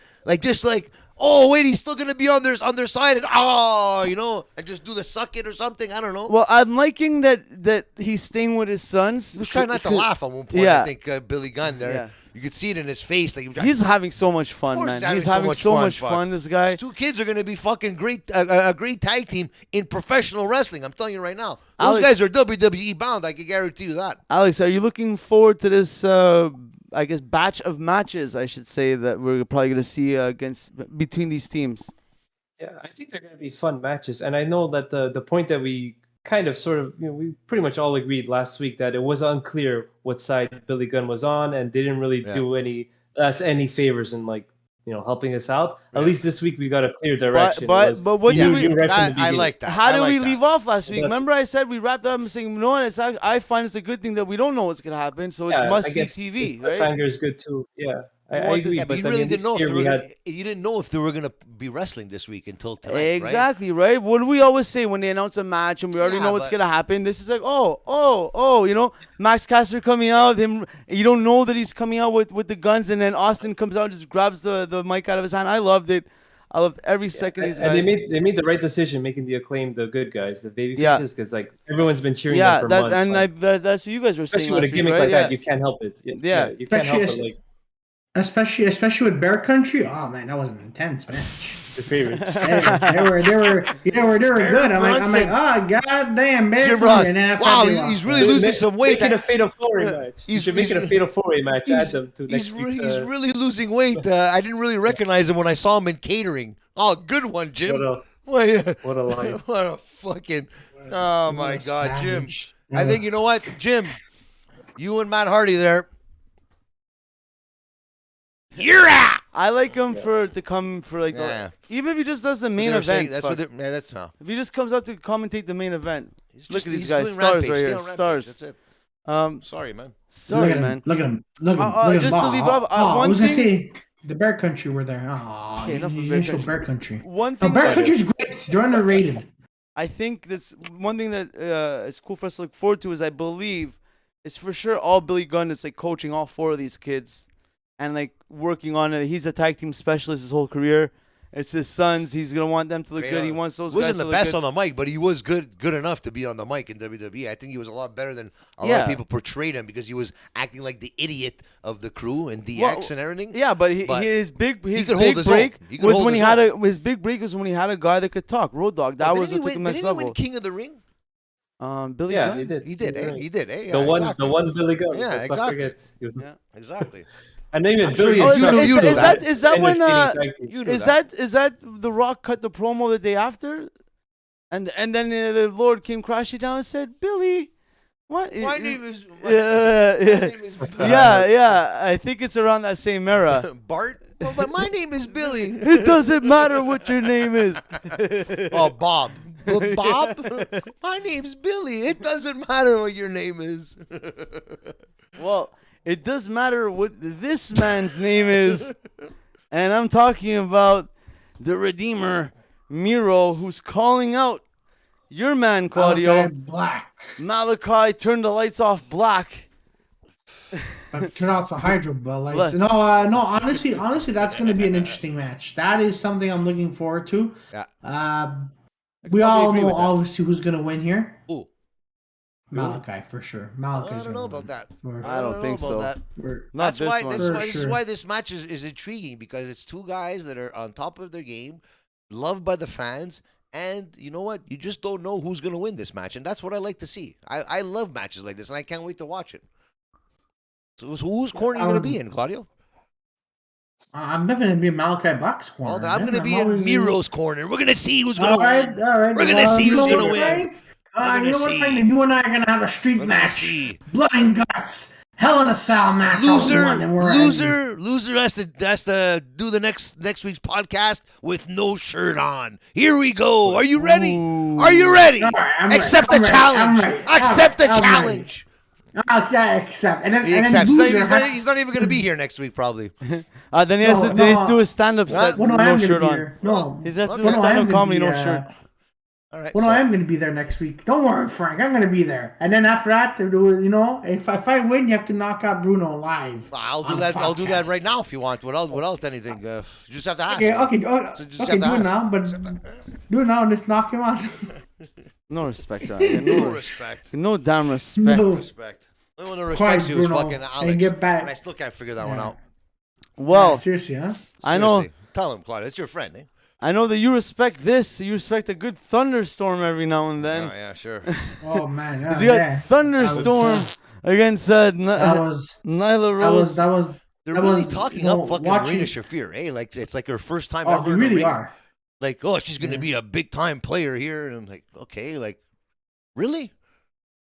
Oh wait, he's still gonna be on their side, and and just do the suck it or something. I don't know. Well, I'm liking that he's staying with his sons. He was trying not to laugh at one point. Yeah. I think Billy Gunn there. Yeah. You could see it in his face. Like He's having so much fun, course man. he's He's having so much fun. This guy. These two kids are going to be fucking great, a great tag team in professional wrestling. I'm telling you right now. Those Alex- guys are WWE bound. I can guarantee you that. Alex, are you looking forward to this? I guess batch of matches, I should say, that we're probably going to see between these teams. Yeah, I think they're going to be fun matches, and I know that the point that we kind of sort of we pretty much all agreed last week that it was unclear what side Billy Gunn was on, and they didn't really do us any favors in helping us out. Yeah. At least this week we got a clear direction. But what did we? I like that. How I did like we that. leave off last week? That's- Remember, I said we wrapped up and saying, no, I find it's a good thing that we don't know what's gonna happen, so it's must see TV, right? Cliffhanger is good too. Yeah, I agree. Yeah, but you I really mean, didn't know this year you didn't know if they were gonna be wrestling this week until tonight. Exactly, right? What do we always say when they announce a match and we already know what's gonna happen? This is like, Max Caster coming out. You don't know that he's coming out with the guns, and then Austin comes out and just grabs the mic out of his hand. I loved it. I loved every second. These guys. And they made the right decision making the Acclaim the good guys, the baby faces, because everyone's been cheering them for months. And that's what you guys were saying. Especially with a gimmick right? like that, you can't help it. You can't help it. Especially with Bear Country. Oh man, that was an intense match. Your favorites. they were good. I'm like, god damn, Bear Jim Country. Ross. And then Wow, he's really losing some weight. Make it a fatal four-way match. You should make it a fatal four-way match. Add them to next week. He's really losing weight. I didn't really recognize him when I saw him in catering. Oh, good one, Jim. What a line. What a fucking. Oh my God, Jim. Savage. I think you know what, Jim. You and Matt Hardy there. You're out. I like him to come for even if he just does the main event. That's what that's now. If he just comes out to commentate the main event. Look at these he's guys, doing stars Rampage. right Stay here, on Rampage. stars. That's it. Sorry, man. Sorry, man. Look at him. Look at him. Just to leave off, I one was gonna thing. say the Bear Country were there. Oh, Okay, enough of you Bear didn't show Country. Bear Country. One No, thing. Bear that- Country's great. They're underrated. I think that's one thing that is cool for us to look forward to is I believe it's for sure all Billy Gunn is like coaching all four of these kids and like working on it. He's a tag team specialist his whole career. It's his sons. He's gonna want them to look good. He wants those guys wasn't to the look best good. on the mic, but he was good enough to be on the mic in WWE. I think he was a lot better than a lot of people portrayed him because he was acting like the idiot of the crew and DX and everything. Yeah, but his big could big hold his break own. He could was hold when he his had own. his big break was when he had a guy that could talk. Road Dogg. That was what took him next Didn't he level. win King of the Ring? Billy Yeah, Gunn? he did. He did. He did. The one Billy Gunn. Yeah, Let's not exactly. forget. He was, Exactly. and even I'm Billy. sure and Chuck you knew is that. when entertaining tag team. You knew is that The Rock cut the promo the day after, and then the Lord came crashing down and said, "Billy, what? My name is. Yeah. I think it's around that same era. Bart. Well, but my name is Billy. It doesn't matter what your name is. Oh, Bob. Well, Bob? My name's Billy. It doesn't matter what your name is. Well, it does matter what this man's name is, and I'm talking about the Redeemer, Miro, who's calling out your man, Claudio. Okay, Black. Malachi, turn the lights off, Black. Turn off the hydro lights. No, honestly, that's going to be an interesting match. That is something I'm looking forward to. Yeah. We all agree know with that. obviously who's going to win here. Ooh. Malachi for sure. Malachi's I don't know about that. I don't think so. That. Not That's this why. one. This is why this match is intriguing because it's two guys that are on top of their game, loved by the fans, And you know what? You just don't know who's going to win this match. And that's what I like to see. I love matches like this, and I can't wait to watch it. So whose corner are you going to be in, Claudio? I'm definitely going to be in Malachi Black's corner. Well, I'm going to be in Miro's corner. We're going to see who's going to win. All right. We're going to see who's going to win. You know what, Frank? You and I are going to have a street match. Blood and guts. Hell in a Cell match. Loser has to do the next week's podcast with no shirt on. Here we go. Are you ready? Are you ready? Right, Accept the challenge. Accept the challenge. Okay, accept. And then, He accepts. He's not even going to be here next week, probably. Then he has to do a stand-up set, no shirt on. No, he's has to do a stand-up comedy, no shirt. All right. Well, no, I am going to be there next week. Don't worry, Frank. I'm going to be there. And then after that, if I win, you have to knock out Bruno live. I'll do that. I'll do that right now if you want. Without anything, you just have to ask. Okay. Do it now, but do it now and just knock him out. No respect, no respect. No damn respect. No respect. The only one that respects you is fucking Alex. And get back. And I still can't figure that one out. Well, seriously, huh? I know. Tell him, Claudia. It's your friend, eh? I know that you respect this. You respect a good thunderstorm every now and then. Oh, yeah, sure. Oh, man. Because you got thunderstorm against Nyla Rose. They're really talking up fucking Marina Shafir, eh? Like, it's like her first time ever. They really are. Like, she's going to be a big-time player here. And I'm like, okay, like, really?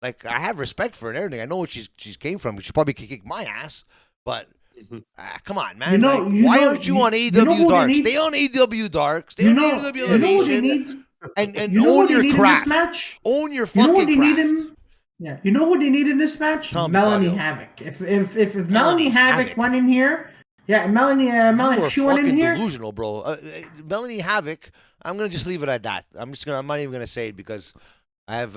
Like, I have respect for her and everything. I know what she's came from. She probably could kick my ass. But, come on, man. Why aren't you on AEW Dark? Stay on AEW Dark. Stay on AEW Elevation. And own your craft. Own your fucking craft. Yeah, you know what they need in this match? Melanie Havoc. If Melanie Havoc went in here, Melanie, she went in here. Delusional, bro. Melanie Havoc. I'm gonna just leave it at that. I'm not even gonna say it because I have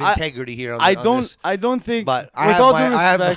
integrity here. On this. I don't think. But I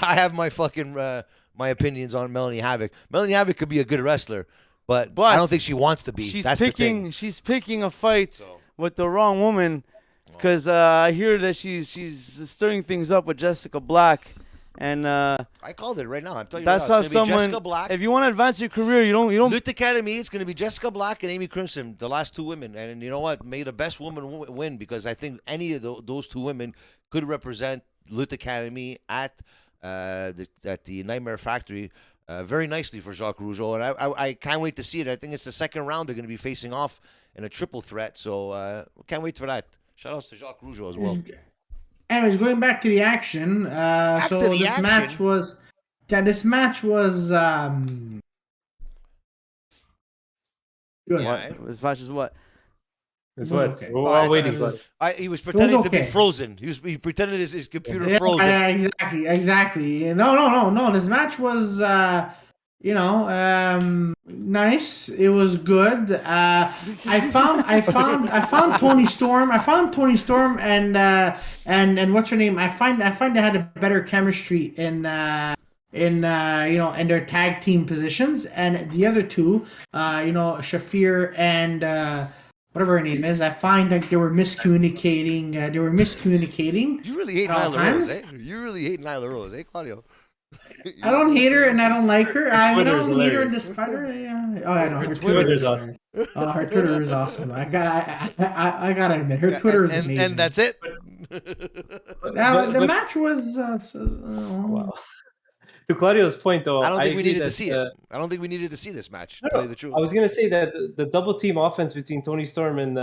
have my fucking my opinions on Melanie Havoc. Melanie Havoc could be a good wrestler, but I don't think she wants to be. She's picking a fight with the wrong woman. Because I hear that she's stirring things up with Jessica Black, and I called it right now. I'm telling you, that's how someone. Jessica Black. If you want to advance your career, you don't. Loot Academy. It's going to be Jessica Black and Amy Crimson, the last two women, and you know what? May the best woman win because I think any of those two women could represent Loot Academy at the Nightmare Factory very nicely for Jacques Rougeau, and I can't wait to see it. I think it's the second round they're going to be facing off in a triple threat, so can't wait for that. Shout outs to Jacques Rougeau as well. Anyways, going back to the action. This match was good. This match is what? It's what? Okay. We're all waiting for it. He was pretending to be frozen. He pretended his computer frozen. Exactly. No. This match was nice. It was good. I found Toni Storm. And what's her name? I find they had a better chemistry in their tag team positions. And the other two, Shafir and whatever her name is, I find that they were miscommunicating. You really hate Nyla Rose, eh? You really hate Nyla Rose, eh, Claudio? I don't hate her and I don't like her. I don't hate her and despite her. Yeah. Oh, I know. Her Twitter is awesome. Her Twitter is awesome. I gotta admit, her Twitter is amazing. And that's it. The match was. Wow. To Claudio's point, though, I don't think we needed to see it. I don't think we needed to see this match. To tell you the truth. I was gonna say that the double team offense between Toni Storm and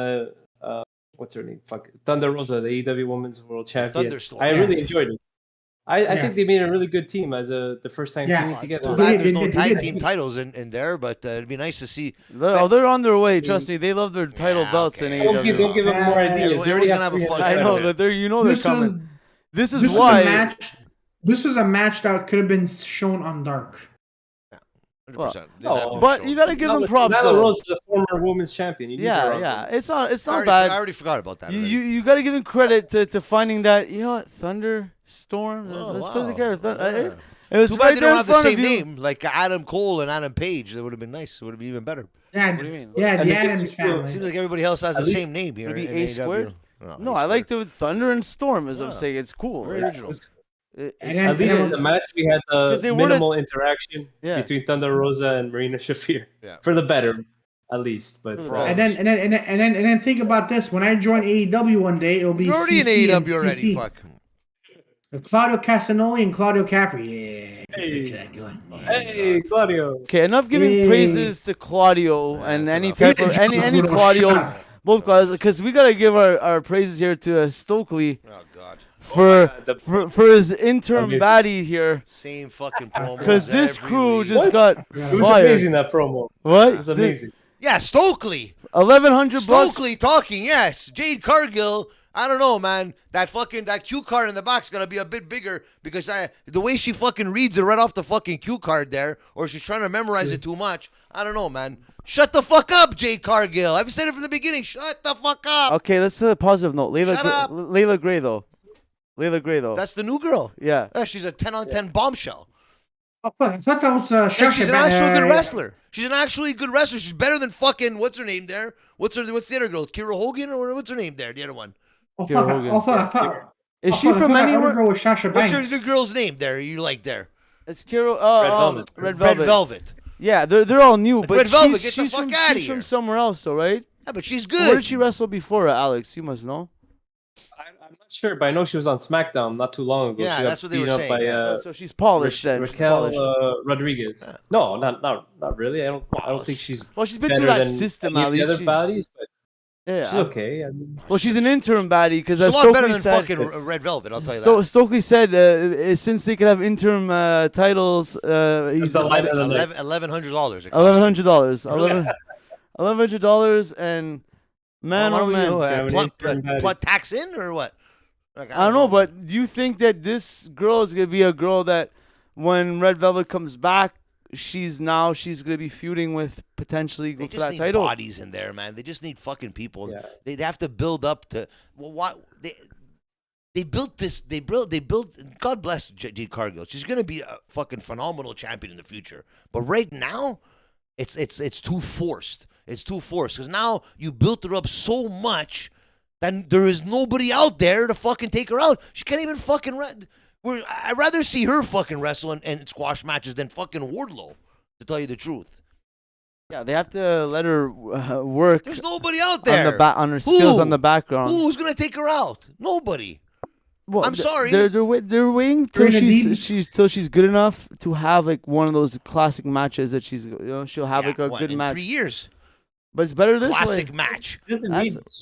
what's her name? Thunder Rosa, the AEW Women's World Champion. I really enjoyed it. I think they made a really good team as the first time teaming together. There's no tag team titles in there, but it'd be nice to see. They're on their way. Trust me, they love their title belts in AEW. Don't give them more ideas. Everyone's gonna have a fun. I know that they're coming. This is why. This was a match that could have been shown on Dark. 100%. But you gotta give them props. Nyla Rose is a former women's champion. It's not bad. I already forgot about that. You gotta give them credit to finding that. You know what? Thunderstorm. Let's put it together. It was too bad right they there don't in have the front same of you. name like Adam Cole and Adam Page. That would have been nice. It would have been even better. Yeah, what do you mean? Yeah, the Adams family. Seems like everybody else has the same name here. Would it be in A squared? AEW. No, I liked it with Thunder and Storm. As I'm saying, it's cool. Very original. At least in the match, we had the minimal interaction between Thunder Rosa and Marina Shafir for the better. at least. But and then think about this. When I join AEW one day, it'll be You're already in CC and AEW already. CC. Fuck. Claudio Castagnoli and Claudio Capri. Yeah. hey, Claudio. Okay, enough giving praises to Claudio and any type of any Claudios, both Claudios, because we gotta give our praises here to Stokely Oh God. for his interim baddie here. Same fucking promo. Because this crew week. just got It was fired. amazing, that promo. What? It was amazing. Yeah, Stokely. $1,100. Stokely talking. Yes, Jade Cargill. I don't know, man. That cue card in the box is gonna be a bit bigger because the way she fucking reads it right off the fucking cue card there, or she's trying to memorize it too much. I don't know, man. Shut the fuck up, Jade Cargill. I've said it from the beginning. Shut the fuck up. Okay, let's a positive note. Shut up. Layla Gray though. Layla Gray though. That's the new girl. Yeah. She's a 10-on-10 bombshell. I thought that was And Shafir. she's an actual good wrestler. She's an actually good wrestler. She's better than fucking what's her name there? What's the other girl? Kira Hogan or what's her name there? The other one. I Hogan. thought Is she from anywhere? Girl with Sasha What's Banks. the girl's name there? You like there? It's Kira. Red Velvet. Red Velvet. Yeah, they're all new, but Red Velvet, get the she's fuck from outta she's here. from somewhere else, though, right? Yeah, but she's Where good. did she wrestle before, Alex? You must know. I'm not sure, but I know she was on SmackDown not too long ago. Yeah, She got that's what they were beat up saying, by, yeah. So she's polished then. She's Raquel polished. Rodriguez. No, not really. I don't think she's. Well, she's been better through that than system any at of the least. other baddies, but Yeah. she's okay. I mean, Well, she's an interim baddie because She's a lot better Stokely than said. fucking Red Velvet. I'll tell you that. Stokely said since they could have interim titles, he's the line of the night. $1,100. $1,100. $1,100, and man, What oh do we man. do? Put tax in or what? Like, I don't know, but do you think that this girl is gonna be a girl that when Red Velvet comes back, she's gonna be feuding with potentially They for just that need title? bodies in there, man. They just need fucking people. Yeah. They have to build up to what they built this. They built. God bless Jade Cargill. She's gonna be a fucking phenomenal champion in the future. But right now, it's too forced. It's too forced because now you built her up so much that there is nobody out there to fucking take her out. She can't even fucking. I'd rather see her fucking wrestle and squash matches than fucking Wardlow. To tell you the truth. Yeah, they have to let her work. There's nobody out there on her skills Who? on the background. Who's gonna take her out? Nobody. Well, I'm sorry. They're waiting till Marina she's good enough to have like one of those classic matches that she'll have like a What, good in match. 3 years. But it's better this Classic way. match. she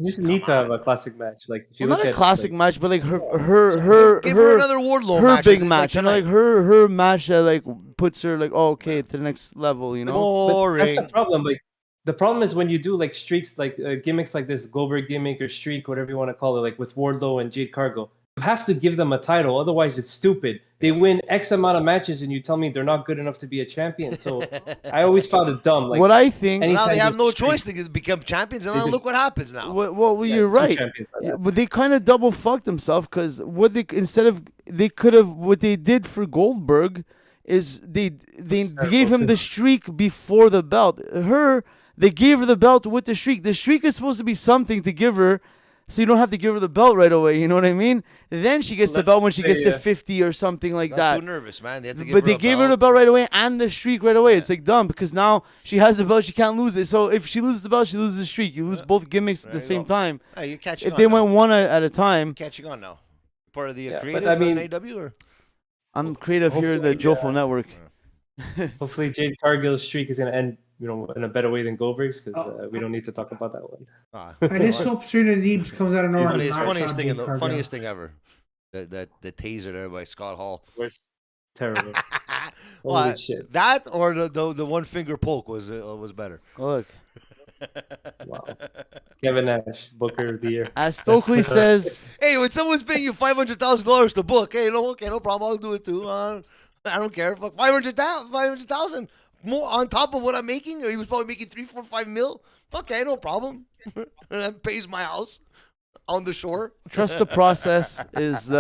doesn't need to have a classic match. Like if you Well, look not a at classic like, match, but like Give her another Wardlow her match. big like match, tonight. like her match that like puts her like to the next level, you know. Boring. That's the problem. Like the problem is when you do like streaks, like gimmicks like this Goldberg gimmick or streak, whatever you want to call it, like with Wardlow and Jade Cargill. You have to give them a title, otherwise it's stupid. They win X amount of matches, and you tell me they're not good enough to be a champion. So I always found it dumb. Like What I think, any- Now they anytime have no there's a choice to become champions, and They now just- look what happens now. well, Yeah, you're two right. champions like that. But they kind of double fucked themselves because what they did for Goldberg is they gave him the streak before the belt. They gave her the belt with the streak. The streak is supposed to be something to give her, so you don't have to give her the belt right away. You know what I mean? Then she gets the Let's belt when she gets to say, 50 or something like Got that. too nervous, man. They have to give But her they a gave her the belt. belt right away and the streak right away. It's like dumb because now she has the belt, she can't lose it. So if she loses the belt, she loses the streak. You lose both gimmicks at the There you same go. time. Hey, you're catching If on they now. went one at a time, Catching on now. Part of the Yeah, but creative I mean- in AW or? I'm creative here at the Hopefully, Jofo Network. Hopefully, Jade Cargill's streak is gonna end, in a better way than Goldberg's, because we don't need to talk about that one. I just hope Serena Deebs comes out of nowhere. and knocks Funniest out thing, Jade Cargill. funniest thing ever. The taser there by Scott Hall. Where's terrible? Well, Holy shit! that or the one finger poke was better. Look, Wow. Kevin Nash, Booker of the Year. as Stokely says, Hey, when someone's paying you $500,000 to book, hey, no problem, I'll do it too. I don't care. Fuck, 500,000 more on top of what I'm making, or he was probably making 3, 4, 5 mil. Okay, no problem. And that pays my house on the shore. trust the process is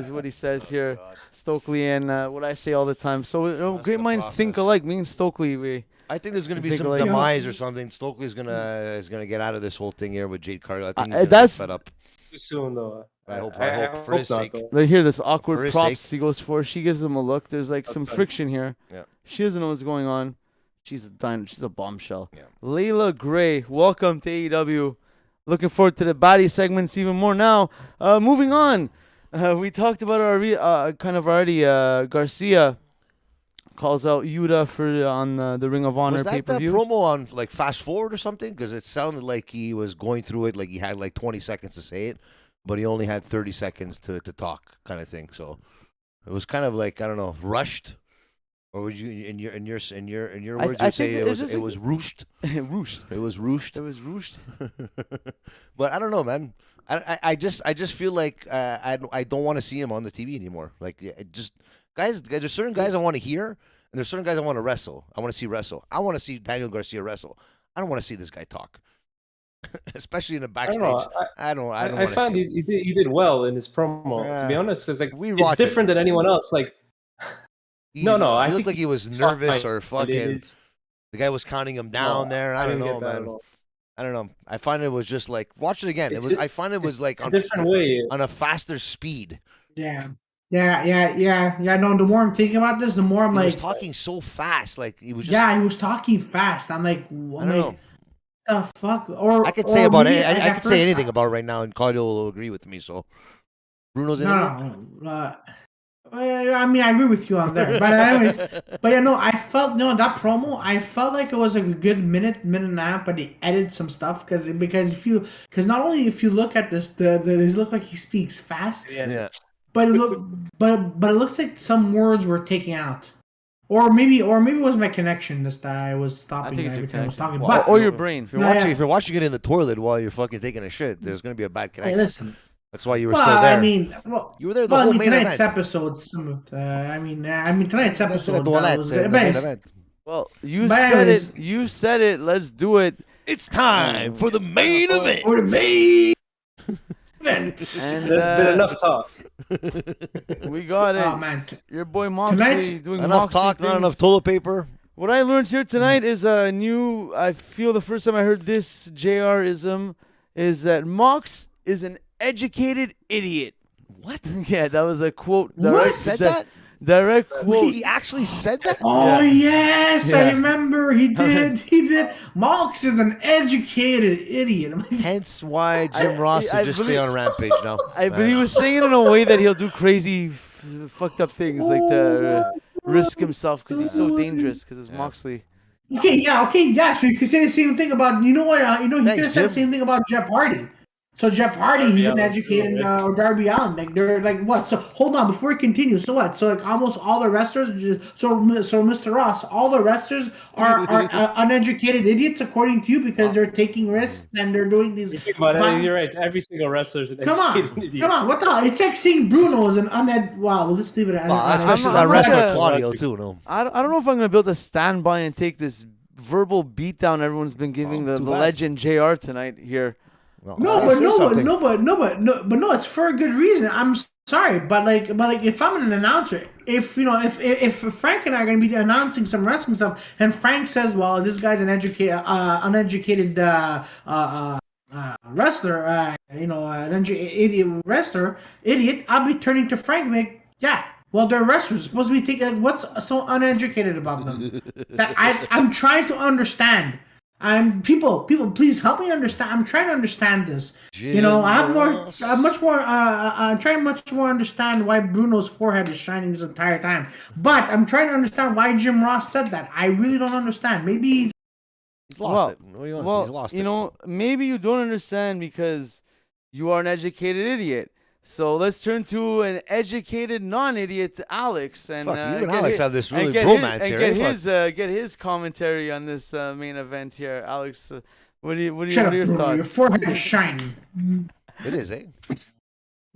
what he says here, Stokely, and what I say all the time. So great the minds think process. alike. Me and Stokely, I think there's going to be Think some like- demise or something. Stokely is gonna get out of this whole thing here with Jade Cargill. I think he's gonna that's- get fed up. Too soon though. I hope for his not, sake. though. they hear this For awkward his props sake. he goes for. She gives him a look. There's like some fine. friction here. Yeah. She doesn't know what's going on. She's a bombshell. Yeah. Layla Gray, welcome to AEW. Looking forward to the baddie segments even more now. Moving on. We talked about our kind of already. Garcia calls out Yuta on the Ring of Honor Was that pay-per-view. promo on like Fast Forward or something? Because it sounded like he was going through it, like he had like 20 seconds to say it, but he only had 30 seconds to talk, kind of thing. So it was kind of like, I don't know, rushed. Or would you, in your words, you'd say it was ruched? Ruched. It was ruched. It was ruched. But I don't know, man. I just feel like I don't want to see him on the TV anymore. Like, just guys, there's certain guys I want to hear, and there's certain guys I want to wrestle. I want to see wrestle. I want to see Daniel Garcia wrestle. I don't want to see this guy talk, especially in the backstage. I found he did well in his promo. To be honest, because like it's different than anyone else. Like. He I looked think like he was nervous or fucking. The guy was counting him down there. I don't know, man. I don't know. I find it was just like watch it again. I find it was like on a different way, on a faster speed. Yeah. No, the more I'm thinking about this, the more I'm he was talking so fast. Like he was just. Yeah, he was talking fast. I'm like, I don't know. The fuck? Or I could say about it. I could say anything about it right now, and Claudio will agree with me. So Bruno's in it. I mean, I agree with you on there, but anyways, I felt that promo. I felt like it was like a good minute and a half, but he edited some stuff because not only if you look at this, it look like he speaks fast, but it looks like some words were taken out, or maybe it was my connection. That I was stopping. I think it's your connection. connection, But, or your brain. If you're watching it in the toilet while you're fucking taking a shit, there's gonna be a bad connection. Hey, listen. That's why you were still there. I mean, you were there the whole main tonight's event. episode. Tonight's episode. Well, you said it. You said it. Let's do it. It's time for the main event. For the main event. And there's been enough talk. We got it. Oh man, your boy Moxley doing enough Moxley talk, things. not enough toilet paper. What I learned here tonight is a new. I feel the first time I heard this JR-ism is that Mox is an educated idiot. What? Yeah, that was a quote. What? Said that? Direct quote. He actually said that? Oh, yes. I remember. He did. Mox is an educated idiot. Hence why Jim Ross should just stay on Rampage now. But he was saying it in a way that he'll do crazy, fucked up things, like to risk himself because he's so dangerous because it's Moxley. Okay. So you could say the same thing about, you could have said the same thing about Jeff Hardy. So Jeff Hardy, he's an educated, or Darby Allin. Like they're like what? So hold on before we continue. So what? So like almost all the wrestlers. So Mr. Ross, all the wrestlers are uneducated idiots according to you because they're taking risks and they're doing these. You're right. Every single wrestler is an educated idiot. Come on. What the hell? It's like seeing Bruno as an Wow. Well, let's leave it at that. Especially that wrestler Claudio too. No. I don't know if I'm gonna be able to stand by and take this verbal beatdown everyone's been giving the legend JR tonight here. Well, no, it's for a good reason. I'm sorry, but if I'm an announcer, if Frank and I are going to be announcing some wrestling stuff, and Frank says, "Well, this guy's an uneducated wrestler, an idiot," I'll be turning to Frank and like, yeah. Well, they're wrestlers. Supposed to be taking. What's so uneducated about them? I'm trying to understand. People, please help me understand. I'm trying to understand this. I'm trying much more understand why Bruno's forehead is shining this entire time. But I'm trying to understand why Jim Ross said that. I really don't understand. Maybe he's lost it. He's lost it. Maybe you don't understand because you are an educated idiot. So let's turn to an educated non-idiot, Alex, and you and Alex have this really bromance here. Get his commentary on this main event here, Alex. What are your thoughts? Your forehead is shining. It is, eh?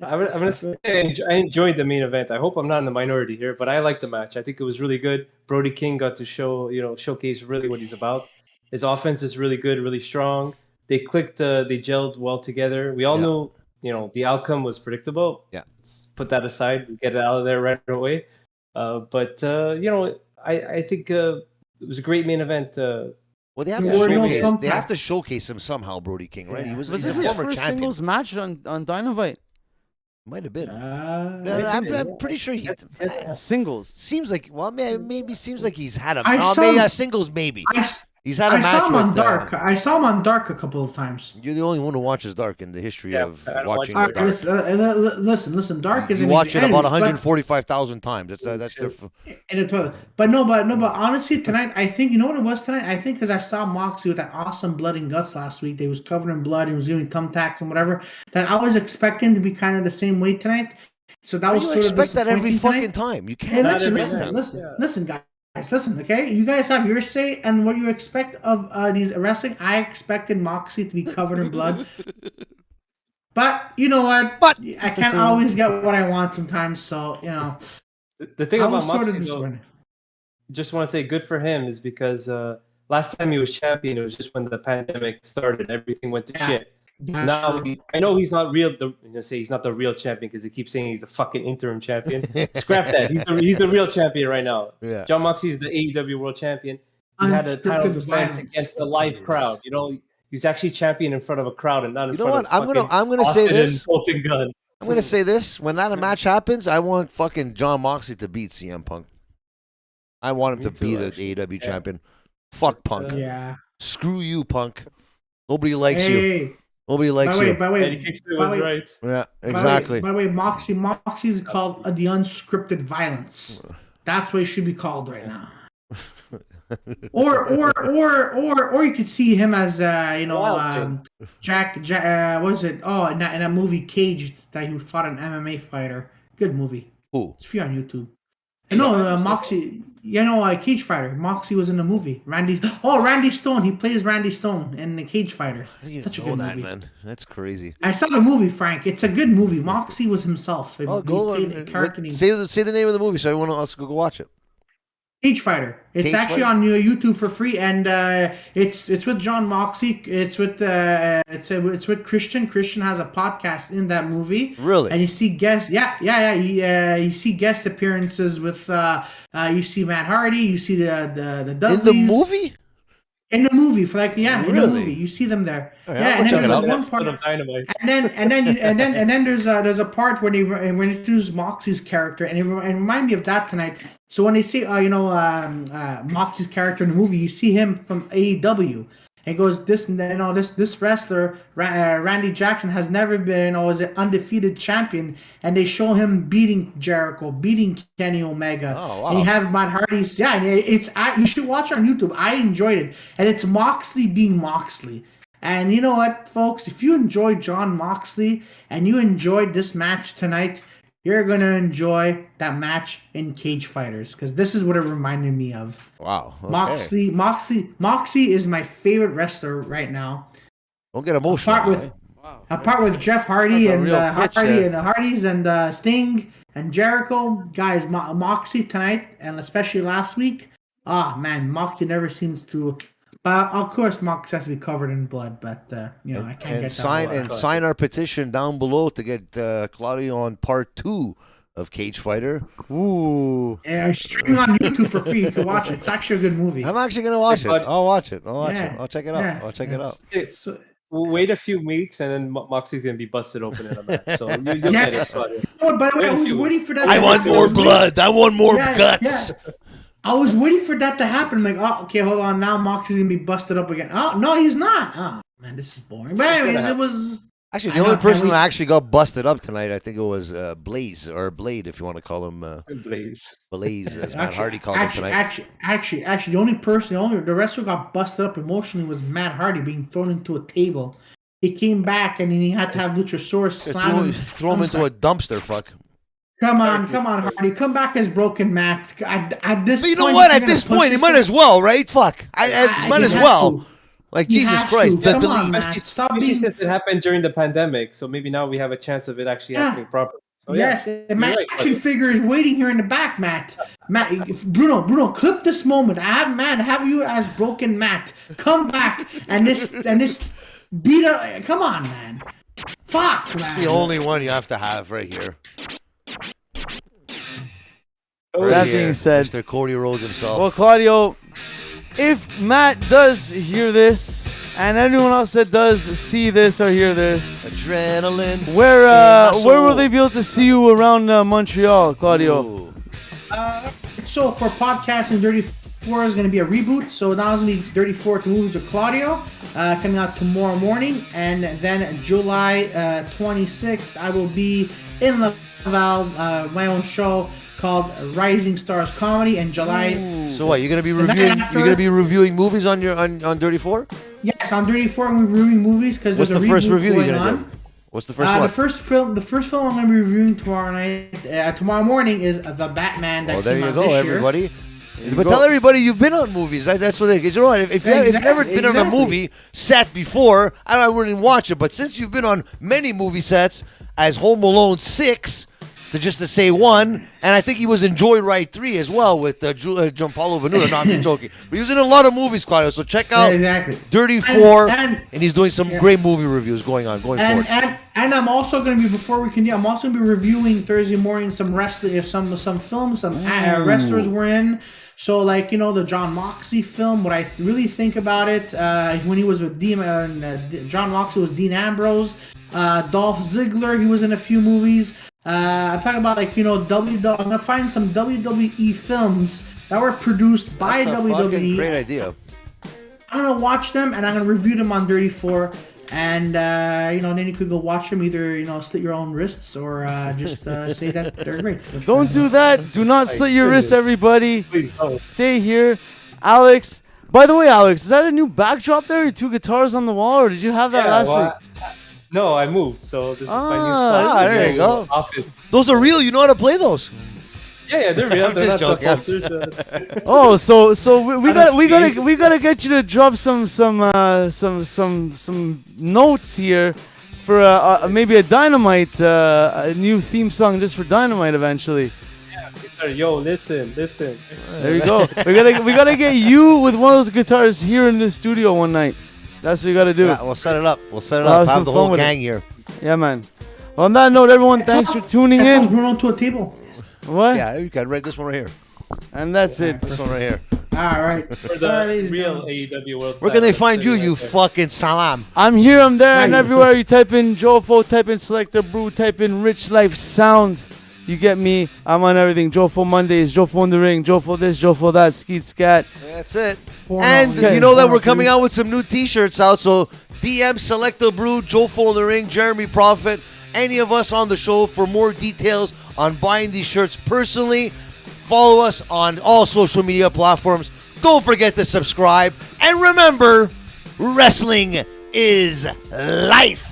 I'm gonna say I enjoyed the main event. I hope I'm not in the minority here, but I liked the match. I think it was really good. Brody King got to showcase really what he's about. His offense is really good, really strong. They clicked, they gelled well together. We all knew. The outcome was predictable. Yeah. Let's put that aside and get it out of there right away. But I think it was a great main event. Well, they have to showcase him somehow, Brody King, right? Yeah. Was this his first singles match on Dynamite? Might have been. I'm pretty sure he's Singles. seems like maybe seems like he's had a singles maybe. He's had a match. I saw him on with, Dark. I saw him on Dark a couple of times. You're the only one who watches Dark in the history of watching Dark. Dark. Listen. Dark is. You watch it about 145,000 times. That's the. In the toilet. But honestly, tonight I think you know what it was tonight. I think because I saw Moxley with that awesome blood and guts last week. They was covered in blood. He was doing thumbtacks and whatever. That I was expecting to be kind of the same way tonight. So that was you sort of expect that every disappointing fucking tonight. time. You can't Listen, guys. Listen, okay? You guys have your say and what you expect of these wrestling. I expected Moxley to be covered in blood. But, you know what? I can't always get what I want sometimes, so, you know. The thing about Moxley, though, just want to say good for him is because last time he was champion, it was just when the pandemic started. Everything went to shit. Now I know he's not real. He's not the real champion because he keeps saying he's the fucking interim champion. Scrap that. He's the real champion right now. Yeah. John Moxley is the AEW World Champion. He had a title defense against the live crowd. You know, he's actually champion in front of a crowd and not in front of. I'm gonna say this. Gun. I'm gonna say this. When that match happens, I want fucking John Moxley to beat CM Punk. I want him to be the AEW champion. Fuck Punk. Yeah. Screw you, Punk. Nobody likes you. Nobody likes you. By the way, Eddie Kingston was right. Yeah, exactly. By the way, Moxie is called the unscripted violence. That's what it should be called right now. or you could see him as Jack. What was it? Oh, in that movie Cage that he fought an MMA fighter. Good movie. Who? It's free on YouTube. No, Moxie. Cage Fighter. Moxie was in the movie. Randy Stone. He plays Randy Stone in the Cage Fighter. Such a good movie, man. That's crazy. I saw the movie, Frank. It's a good movie. Moxie was himself. Go and say the name of the movie so everyone else can go watch it. Cage Fighter. It's actually on YouTube for free, and it's with John Moxley. It's with Christian. Christian has a podcast in that movie. Really? And you see guests. Yeah. You see guest appearances with. You see Matt Hardy. You see the Dudleys. In the movie. In the movie, Really? In the movie, you see them there. And then there's one part of Dynamite. And then there's a part when they introduce Moxie's character, and it reminded me of that tonight. So when they say Moxie's character in the movie, you see him from AEW. And it goes this wrestler Randy Jackson has never been was an undefeated champion, and they show him beating Jericho, beating Kenny Omega. Oh, wow. And you have Matt Hardy's. Yeah, you should watch it on YouTube. I enjoyed it, and it's Moxley being Moxley. And you know what, folks? If you enjoyed John Moxley and you enjoyed this match tonight, you're gonna enjoy that match in Cage Fighters, because this is what it reminded me of. Wow. Okay. Moxley is my favorite wrestler right now. Don't get emotional. Apart with Jeff Hardy and the Hardys and Sting and Jericho, guys, Moxley tonight and especially last week. Man, Moxley never seems to. Of course, Mox has to be covered in blood, but I can't get that. Sign our petition down below to get Claudio on part 2 of Cage Fighter. Ooh. Yeah, it's streaming on YouTube for free. You can watch it. It's actually a good movie. I'm actually gonna watch it. I'll watch it. I'll check it out. I'll check it out. We'll wait a few weeks, and then Moxie's gonna be busted open in a match. So you'll get it. Oh, by the way, I was waiting for that. I want more blood. I want more guts. Yeah. I was waiting for that to happen. I'm like, okay, hold on. Now Moxie's going to be busted up again. Oh, no, he's not. Oh, man, this is boring. But anyways, it was... Actually, the only person that actually got busted up tonight, I think it was Blaze, or Blade, if you want to call him... Blaze, as Matt Hardy called him tonight. Actually, the wrestler who got busted up emotionally was Matt Hardy being thrown into a table. He came back, and he had to have Luchasaurus slam him. Throw him into a dumpster, fuck. Come on, Hardy. Come back as broken Matt. At this but you know what? At this point, he might as well, right? Fuck. I might as well. To. Like, Jesus Christ. Come on, Matt. Stop being... since it happened during the pandemic, so maybe now we have a chance of it actually happening properly. So, yes, my action figure is waiting here in the back, Matt. Bruno, clip this moment. Have you as broken Matt. Come back and this beat up. Come on, man. Fuck, man. It's the only one you have to have right here. That being said, Mr. Cody Rhodes himself. Well, Claudio, if Matt does hear this, And anyone else that does see this or hear this, adrenaline. Where will they be able to see you around Montreal, Claudio? So for podcasting, 34 is going to be a reboot. So now it's going to be 34 to Movies with Claudio, coming out tomorrow morning. And then July 26th, I will be in Laval, my own show called Rising Stars Comedy. And July. So what? You're going to be reviewing? You're going to be reviewing movies on your on 34? Yes, on 34 I'm reviewing movies because there's a What's the first review you're going to do? What's the first one? The first film I'm going to be reviewing tomorrow morning is The Batman that came out this year. There you go, everybody. But tell everybody you've been on movies. That's what it is. You know what? If you've never been on a movie set before, I wouldn't watch it. But since you've been on many movie sets, as Home Alone 6, to say one, and I think he was in Joyride 3 as well with Gianpaolo Venuto. No, I'm joking. But he was in a lot of movies, Claudio. So check out 34, and he's doing some great movie reviews going forward. And I'm also going to be, before we continue, I'm also going to be reviewing Thursday morning some wrestling, some films, some wrestlers we're in. So, like, the John Moxley film, what I really think about it, when he was with John Moxley was Dean Ambrose, Dolph Ziggler, he was in a few movies. I'm talking about, like, I'm going to find some WWE films that were produced by WWE. Great idea. I'm going to watch them, and I'm going to review them on 34. And, then you could go watch them, either, slit your own wrists or just say that they're great. Don't do that. Do not slit your wrists, everybody. Stay here. Alex. By the way, Alex, is that a new backdrop there? Your 2 guitars on the wall, or did you have that last week? No, I moved, so this is my new spot. There you go. Office. Those are real. You know how to play those? Yeah, they're real. They're not the posters. Oh, so we gotta get you to drop some notes here for maybe a Dynamite, a new theme song just for Dynamite eventually. Yeah, we started. Yo, listen. There you go. We gotta get you with one of those guitars here in the studio one night. That's what we gotta do. Yeah, we'll set it up. Have the whole gang here. Yeah, man. Well, on that note, everyone, thanks for tuning in. Run onto a table. What? Yeah, you can write this one right here. And that's it. This one right here. All right. For the real AEW World. Where can they find you, you fucking salam? I'm here, I'm there, and everywhere. You type in Jofo, type in Selector Brew, type in Rich Life Sound. You get me. I'm on everything. Jofo Mondays, Jofo in the Ring, Jofo this, Jofo that, Skeet Scat. That's it. And you know that we're coming out with some new T-shirts out, so DM Selector Brew, Jofo in the Ring, Jeremy Prophet, any of us on the show for more details on buying these shirts personally. Follow us on all social media platforms. Don't forget to subscribe. And remember, wrestling is life.